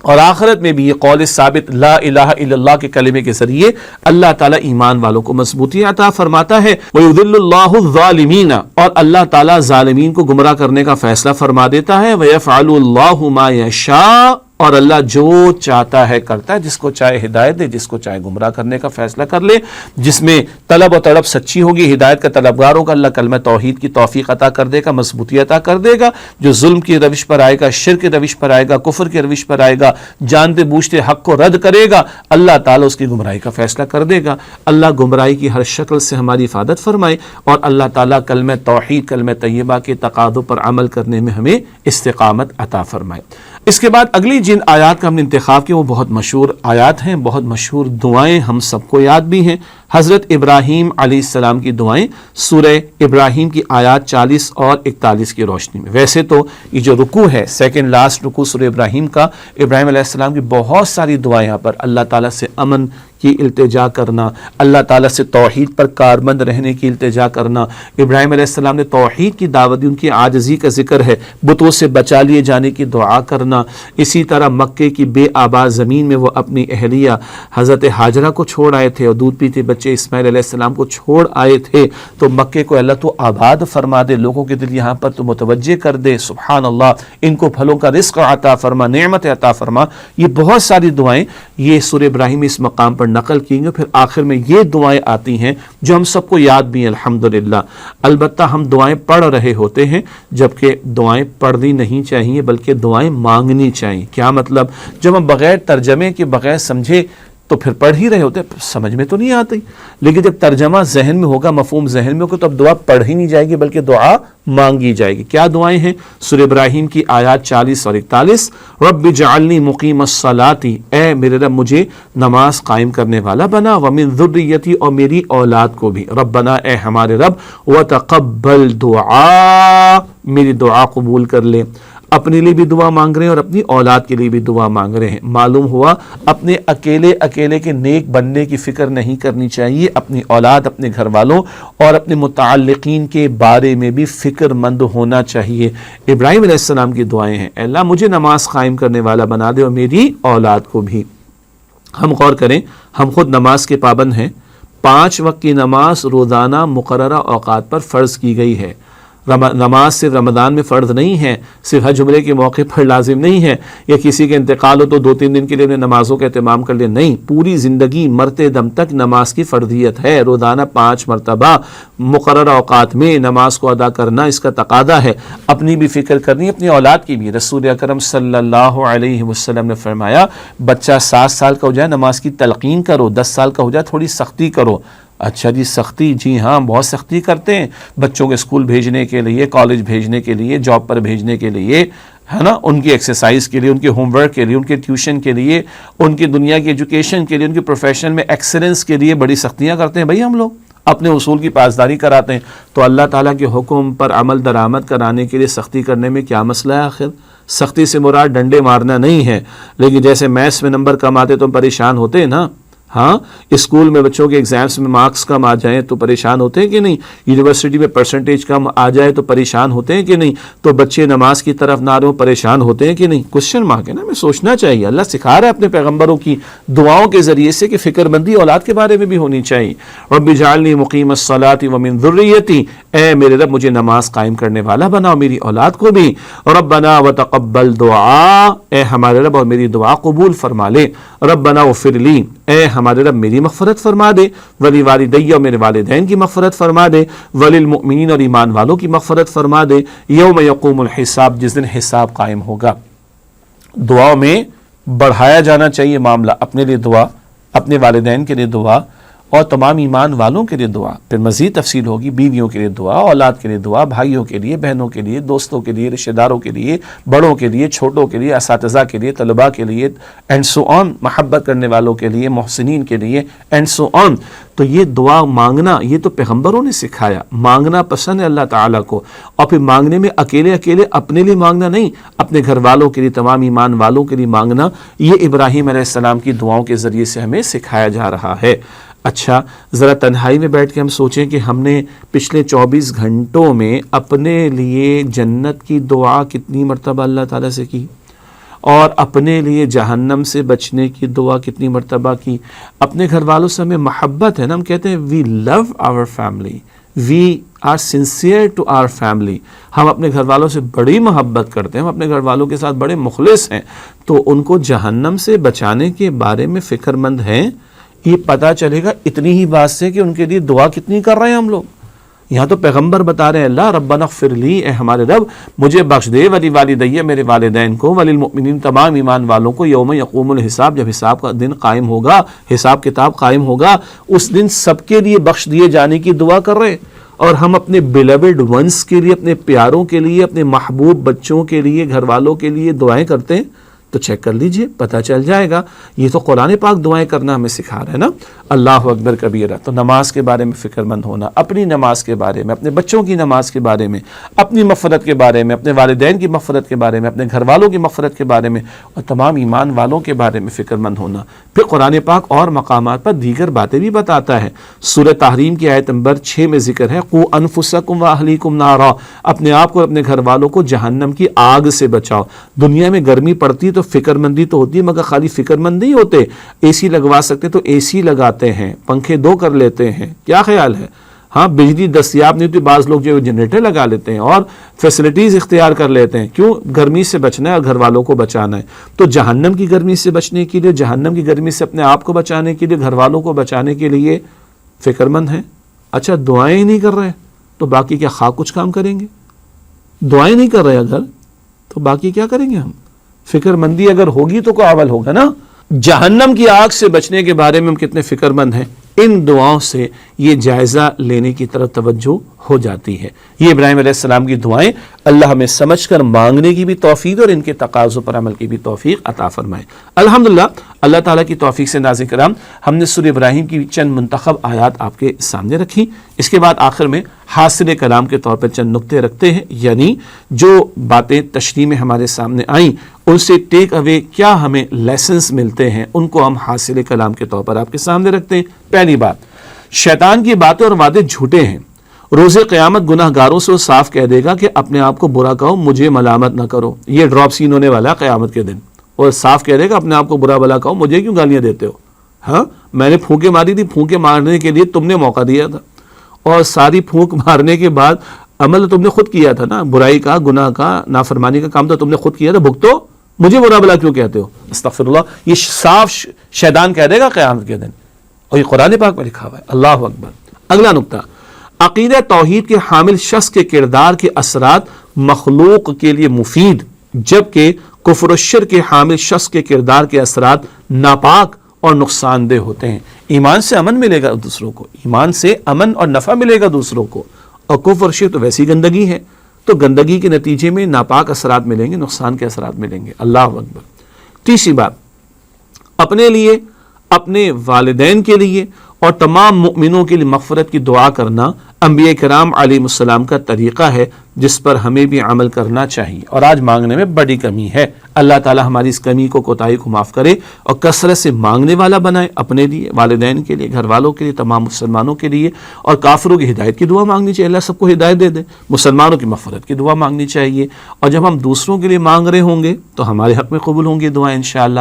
اور آخرت میں بھی یہ قول ثابت لا الہ الا اللہ کے کلمے کے ذریعے اللہ تعالیٰ ایمان والوں کو مضبوطی عطا فرماتا ہے۔ وَيُذِلُّ اللَّهُ الظَّالِمِينَ، اور اللہ تعالیٰ ظالمین کو گمراہ کرنے کا فیصلہ فرما دیتا ہے۔ وَيَفْعَلُ اللَّهُ مَا يَشَاءُ، اور اللہ جو چاہتا ہے کرتا ہے، جس کو چاہے ہدایت دے، جس کو چاہے گمراہ کرنے کا فیصلہ کر لے۔ جس میں طلب و طلب سچی ہوگی، ہدایت کا طلبگار ہوگا، اللہ کلمہ توحید کی توفیق عطا کر دے گا، مضبوطی عطا کر دے گا۔ جو ظلم کی روش پر آئے گا، شرک کی روش پر آئے گا، کفر کی روش پر آئے گا، جانتے بوجھتے حق کو رد کرے گا، اللہ تعالیٰ اس کی گمراہی کا فیصلہ کر دے گا۔ اللہ گمراہی کی ہر شکل سے ہماری حفاظت فرمائے، اور اللہ تعالیٰ کلمہ توحید، کلمہ طیبہ کے تقاضوں پر عمل کرنے میں ہمیں استقامت عطا فرمائے۔ اس کے بعد اگلی جن آیات کا ہم نے انتخاب کیا وہ بہت مشہور آیات ہیں، بہت مشہور دعائیں ہم سب کو یاد بھی ہیں۔ حضرت ابراہیم علیہ السلام کی دعائیں سورہ ابراہیم کی آیات 40 اور 41 کی روشنی میں۔ ویسے تو یہ جو رکوع ہے، سیکنڈ لاسٹ رکوع سورہ ابراہیم کا، ابراہیم علیہ السلام کی بہت ساری دعائیں یہاں پر اللہ تعالیٰ سے امن کی التجا کرنا، اللہ تعالیٰ سے توحید پر کاربند رہنے کی التجا کرنا۔ ابراہیم علیہ السلام نے توحید کی دعوت دی، ان کی عاجزی کا ذکر ہے، بتوں سے بچا لیے جانے کی دعا کرنا۔ اسی طرح مکے کی بے آباد زمین میں وہ اپنی اہلیہ حضرت ہاجرہ کو چھوڑ آئے تھے، اور دودھ پیتے بچے اسماعیل علیہ السلام کو چھوڑ آئے تھے، تو مکے کو اللہ تو آباد فرما دے، لوگوں کے دل یہاں پر تو متوجہ کر دے، سبحان اللہ، ان کو پھلوں کا رزق عطا فرما، نعمت عطا فرما۔ یہ بہت ساری دعائیں یہ سورہ ابراہیم اس مقام پر نقل کی گئی، پھر آخر میں یہ دعائیں آتی ہیں جو ہم سب کو یاد بھی ہیں الحمدللہ۔ البتہ ہم دعائیں پڑھ رہے ہوتے ہیں، جبکہ دعائیں پڑھنی نہیں چاہیے بلکہ دعائیں مانگنی چاہیے۔ کیا مطلب؟ جب ہم بغیر ترجمے کے، بغیر سمجھے تو پھر پڑھ ہی رہے ہوتے، سمجھ میں تو نہیں آتی، لیکن جب ترجمہ ذہن میں ہوگا، مفہوم ذہن میں ہوگا، تو اب دعا پڑھ ہی نہیں جائے گی بلکہ دعا مانگی جائے گی۔ کیا دعائیں ہیں؟ سورہ ابراہیم کی آیات 40 اور 41، رب اجعلنی مقیم الصلاۃ، اے میرے رب مجھے نماز قائم کرنے والا بنا، ومن ذریتی، اور میری اولاد کو بھی، ربنا اے ہمارے رب، وتقبل دعا، میری دعا قبول کر لے۔ اپنے لیے بھی دعا مانگ رہے ہیں اور اپنی اولاد کے لیے بھی دعا مانگ رہے ہیں۔ معلوم ہوا اپنے اکیلے کے نیک بننے کی فکر نہیں کرنی چاہیے، اپنی اولاد، اپنے گھر والوں اور اپنے متعلقین کے بارے میں بھی فکر مند ہونا چاہیے۔ ابراہیم علیہ السلام کی دعائیں ہیں، اے اللہ مجھے نماز قائم کرنے والا بنا دے اور میری اولاد کو بھی۔ ہم غور کریں، ہم خود نماز کے پابند ہیں، 5 وقت کی نماز روزانہ مقررہ اوقات پر فرض کی گئی ہے۔ نماز صرف رمضان میں فرض نہیں ہے، صرف حج عمرے کے موقع پر لازم نہیں ہے، یا کسی کے انتقال ہو تو 2-3 دن کے لیے نمازوں کا اہتمام کر لیں، نہیں، پوری زندگی مرتے دم تک نماز کی فرضیت ہے۔ روزانہ 5 مرتبہ مقررہ اوقات میں نماز کو ادا کرنا اس کا تقاضا ہے۔ اپنی بھی فکر کرنی، اپنی اولاد کی بھی۔ رسول اکرم صلی اللہ علیہ وسلم نے فرمایا بچہ 7 سال کا ہو جائے نماز کی تلقین کرو، 10 سال کا ہو جائے تھوڑی سختی کرو۔ اچھا جی سختی، جی ہاں بہت سختی کرتے ہیں بچوں کے اسکول بھیجنے کے لیے، کالج بھیجنے کے لیے، جاب پر بھیجنے کے لیے، ہے نا، ان کی ایکسرسائز کے لیے، ان کے ہوم ورک کے لیے، ان کے ٹیوشن کے لیے، ان کی دنیا کی ایجوکیشن کے لیے، ان کی پروفیشن میں ایکسلنس کے لیے بڑی سختیاں کرتے ہیں بھائی ہم لوگ، اپنے اصول کی پاسداری کراتے ہیں۔ تو اللہ تعالیٰ کے حکم پر عمل درآمد کرانے کے لیے سختی کرنے میں کیا مسئلہ ہے؟ آخر سختی سے مراد ڈنڈے مارنا نہیں ہے، لیکن جیسے میتھس میں نمبر کم آتے تو ہم پریشان ہوتے ہیں نا، ہاں اسکول میں بچوں کے ایگزامس میں مارکس کم آ جائیں تو پریشان ہوتے ہیں کہ نہیں، یونیورسٹی میں پرسنٹیج کم آ جائے تو پریشان ہوتے ہیں کہ نہیں، تو بچے نماز کی طرف نہ رہو پریشان ہوتے ہیں کہ نہیں۔ کوشچن مارک ہے نا، ہمیں سوچنا چاہیے۔ اللہ سکھا رہا ہے اپنے پیغمبروں کی دعاؤں کے ذریعے سے کہ فکر مندی اولاد کے بارے میں بھی ہونی چاہیے۔ رب اجعلنی مقیم الصلاۃ ومن ذریتی، اے میرے رب مجھے نماز قائم کرنے والا بناؤ، میری اولاد کو بھی۔ ربنا وتقبل دعا، اے ہمارے رب اور میری دعا قبول فرما لے۔ ربنا اغفر لی، اے ہمارے رب میری مغفرت فرما دے، ولی والدی اور میرے والدین کی مغفرت فرما دے، وللمؤمنین اور ایمان والوں کی مغفرت فرما دے، یوم یقوم الحساب، جس دن حساب قائم ہوگا۔ دعاؤں میں بڑھایا جانا چاہیے معاملہ، اپنے لیے دعا، اپنے والدین کے لیے دعا اور تمام ایمان والوں کے لیے دعا، پھر مزید تفصیل ہوگی، بیویوں کے لیے دعا، اولاد کے لیے دعا، بھائیوں کے لیے، بہنوں کے لیے، دوستوں کے لیے، رشتہ داروں کے لیے، بڑوں کے لیے، چھوٹوں کے لیے، اساتذہ کے لیے، طلباء کے لیے اینڈ سو آن، محبت کرنے والوں کے لیے، محسنین کے لیے اینڈ سو آن۔ تو یہ دعا مانگنا یہ تو پیغمبروں نے سکھایا، مانگنا پسند ہے اللہ تعالیٰ کو، اور پھر مانگنے میں اکیلے اپنے لیے مانگنا نہیں، اپنے گھر والوں کے لیے، تمام ایمان والوں کے لیے مانگنا، یہ ابراہیم علیہ السلام کی دعاؤں کے ذریعے سے ہمیں سکھایا جا رہا ہے۔ اچھا ذرا تنہائی میں بیٹھ کے ہم سوچیں کہ ہم نے پچھلے 24 گھنٹوں میں اپنے لیے جنت کی دعا کتنی مرتبہ اللہ تعالیٰ سے کی، اور اپنے لیے جہنم سے بچنے کی دعا کتنی مرتبہ کی۔ اپنے گھر والوں سے ہمیں محبت ہے نا، ہم کہتے ہیں we love our family, we are sincere to our family, ہم اپنے گھر والوں سے بڑی محبت کرتے ہیں، ہم اپنے گھر والوں کے ساتھ بڑے مخلص ہیں، تو ان کو جہنم سے بچانے کے بارے میں فکر مند ہیں۔ یہ پتہ چلے گا اتنی ہی بات سے کہ ان کے لیے دعا کتنی کر رہے ہیں ہم لوگ۔ یہاں تو پیغمبر بتا رہے ہیں اللہ ربنا اغفر لی، اے ہمارے رب مجھے بخش دے، ولی والدی میرے والدین کو، وللمؤمنین تمام ایمان والوں کو، یوم یقوم الحساب جب حساب کا دن قائم ہوگا، حساب کتاب قائم ہوگا، اس دن سب کے لیے بخش دیے جانے کی دعا کر رہے ہیں۔ اور ہم اپنے بیلوڈ ونس کے لیے، اپنے پیاروں کے لیے، اپنے محبوب بچوں کے لیے، گھر والوں کے لیے دعائیں کرتے ہیں، تو چیک کر لیجئے، پتہ چل جائے گا۔ یہ تو قرآن پاک دعائیں کرنا ہمیں سکھا رہا ہے نا۔ اللہ اکبر کبیرہ۔ تو نماز کے بارے میں فکر مند ہونا، اپنی نماز کے بارے میں، اپنے بچوں کی نماز کے بارے میں، اپنی مغفرت کے بارے میں، اپنے والدین کی مغفرت کے بارے میں، اپنے گھر والوں کی مغفرت کے بارے میں، اور تمام ایمان والوں کے بارے میں فکر مند ہونا۔ پھر قرآن پاک اور مقامات پر دیگر باتیں بھی بتاتا ہے۔ سورہ تحریم کی آیت نمبر 6 میں ذکر ہے قُوا أَنفُسَكُمْ وَأَهْلِيكُمْ نَارًا، اپنے آپ کو اور اپنے گھر والوں کو جہنم کی آگ سے بچاؤ۔ دنیا میں گرمی پڑتی تو فکر مندی تو ہوتی ہے، مگر خالی فکر مند نہیں ہوتے، اے سی لگوا سکتے تو اے سی لگاتے ہیں، پنکھے دو کر لیتے ہیں، کیا خیال ہے؟ ہاں بجلی دستیاب نہیں ہوتی، بعض لوگ جو جنریٹر لگا لیتے ہیں اور فیسلٹیز اختیار کر لیتے ہیں، کیوں؟ گرمی سے بچنا ہے اور گھر والوں کو بچانا ہے۔ تو جہنم کی گرمی سے بچنے کے لیے، جہنم کی گرمی سے اپنے آپ کو بچانے کے لیے، گھر والوں کو بچانے کے لیے فکر مند ہیں۔ اچھا دعائیں ہی نہیں کر رہے تو باقی کیا خواہ کچھ کام کریں گے؟ دعائیں نہیں کر رہے اگر تو باقی کیا کریں گے ہم؟ فکر مندی اگر ہوگی تو کوئی عمل ہوگا نا۔ جہنم کی آگ سے بچنے کے بارے میں ہم کتنے فکر مند ہیں، ان دعاؤں سے یہ جائزہ لینے کی طرف توجہ ہو جاتی ہے۔ یہ ابراہیم علیہ السلام کی دعائیں، اللہ ہمیں سمجھ کر مانگنے کی بھی توفیق اور ان کے تقاضوں پر عمل کی بھی توفیق عطا فرمائے۔ الحمدللہ اللہ تعالیٰ کی توفیق سے ناظرین کرام ہم نے سورہ ابراہیم کی چند منتخب آیات آپ کے سامنے رکھی. اس کے بعد آخر میں حاصل کلام کے طور پر چند نقطے رکھتے ہیں، یعنی جو باتیں تشریح میں ہمارے سامنے آئیں ان سے ٹیک اوے کیا ہمیں لیسنز ملتے ہیں، ان کو ہم حاصل کلام کے طور پر آپ کے سامنے رکھتے ہیں. پہلی بات، شیطان کی باتیں اور وعدے جھوٹے ہیں. روز قیامت گناہ گاروں سے وہ صاف کہہ دے گا کہ اپنے آپ کو برا کہو، مجھے ملامت نہ کرو. یہ ڈراپ سین ہونے والا ہے قیامت کے دن. اور صاف کہہ دے گا اپنے آپ کو برا بلا کہو، مجھے کیوں گالیاں دیتے ہو؟ ہاں میں نے پھونکے ماری تھی، پھونکے مارنے کے لیے تم نے موقع دیا تھا، اور ساری پھونک مارنے کے بعد عمل تم نے خود کیا تھا نا، برائی کا، گناہ کا، نافرمانی کا کام تو تم نے خود کیا تھا، بھگتو، مجھے برا بلا کیوں کہتے ہو؟ استغفر اللہ. یہ صاف شیطان کہہ دے گا قیامت کے دن، اور یہ قرآن پاک میں لکھا ہوا ہے. اللہ اکبر. اگلا نقطہ، عقیدہ توحید کے حامل شخص کے کردار کے اثرات مخلوق کے لیے مفید، جبکہ کفر و شرک کے حامل شخص کے کردار کے اثرات ناپاک اور نقصان دہ ہوتے ہیں. ایمان سے امن ملے گا دوسروں کو، ایمان سے امن اور نفع ملے گا دوسروں کو، اور کفر و شرک تو ویسی گندگی ہے، تو گندگی کے نتیجے میں ناپاک اثرات ملیں گے، نقصان کے اثرات ملیں گے. اللہ اکبر. تیسری بات، اپنے لیے، اپنے والدین کے لیے اور تمام مؤمنوں کے لیے مغفرت کی دعا کرنا انبیاء کرام علیہ السلام کا طریقہ ہے، جس پر ہمیں بھی عمل کرنا چاہیے. اور آج مانگنے میں بڑی کمی ہے. اللہ تعالی ہماری اس کمی کو، کوتاہی کو معاف کرے اور کثرت سے مانگنے والا بنائے، اپنے لیے، والدین کے لیے، گھر والوں کے لیے، تمام مسلمانوں کے لیے. اور کافروں کی ہدایت کی دعا مانگنی چاہیے، اللہ سب کو ہدایت دے دے. مسلمانوں کی مغفرت کی دعا مانگنی چاہیے. اور جب ہم دوسروں کے لیے مانگ رہے ہوں گے تو ہمارے حق میں قبول ہوں گی دعائیں انشاءاللہ.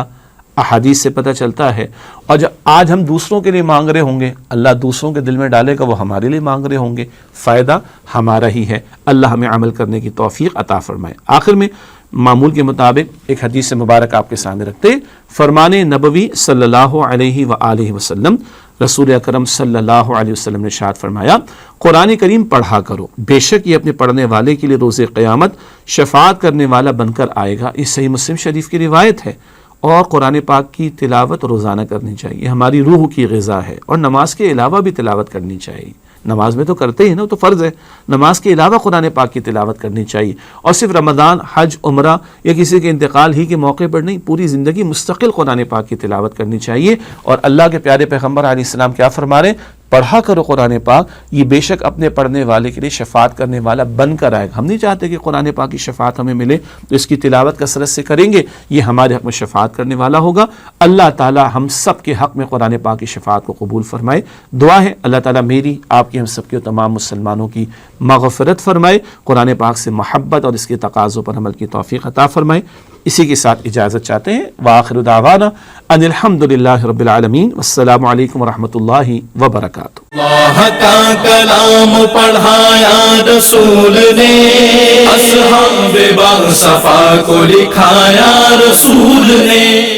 احادیث سے پتہ چلتا ہے. اور جب آج ہم دوسروں کے لیے مانگ رہے ہوں گے، اللہ دوسروں کے دل میں ڈالے گا وہ ہمارے لیے مانگ رہے ہوں گے، فائدہ ہمارا ہی ہے. اللہ ہمیں عمل کرنے کی توفیق عطا فرمائے. آخر میں معمول کے مطابق ایک حدیث مبارک آپ کے سامنے رکھتے. فرمان نبوی صلی اللہ علیہ وآلہ وسلم، رسول اکرم صلی اللہ علیہ وسلم نے ارشاد فرمایا، قرآن کریم پڑھا کرو، بے شک یہ اپنے پڑھنے والے کے لیے روز قیامت شفاعت کرنے والا بن کر آئے گا. یہ صحیح مسلم شریف کی روایت ہے. اور قرآن پاک کی تلاوت روزانہ کرنی چاہیے، ہماری روح کی غذا ہے. اور نماز کے علاوہ بھی تلاوت کرنی چاہیے. نماز میں تو کرتے ہی نا، تو فرض ہے. نماز کے علاوہ قرآن پاک کی تلاوت کرنی چاہیے. اور صرف رمضان، حج، عمرہ یا کسی کے انتقال ہی کے موقع پر نہیں، پوری زندگی مستقل قرآن پاک کی تلاوت کرنی چاہیے. اور اللہ کے پیارے پیغمبر علیہ السلام کیا فرما رہے ہیں؟ پڑھا کرو قرآن پاک، یہ بے شک اپنے پڑھنے والے کے لیے شفاعت کرنے والا بن کر آئے گا. ہم نہیں چاہتے کہ قرآن پاک کی شفاعت ہمیں ملے، تو اس کی تلاوت کثرت سے کریں گے، یہ ہمارے حق میں شفاعت کرنے والا ہوگا. اللہ تعالی ہم سب کے حق میں قرآن پاک کی شفاعت کو قبول فرمائے. دعا ہے اللہ تعالی میری، آپ کی، ہم سب کے اور تمام مسلمانوں کی مغفرت فرمائے، قرآن پاک سے محبت اور اس کے تقاضوں پر عمل کی توفیق عطا فرمائے. اسی کے ساتھ اجازت چاہتے ہیں. وآخر دعوانا ان الحمدللہ رب العالمین، والسلام علیکم ورحمۃ اللہ وبرکاتہ. اللہ کا کلام پڑھایا رسول نے، اصحاب با صفا کو لکھایا رسول نے.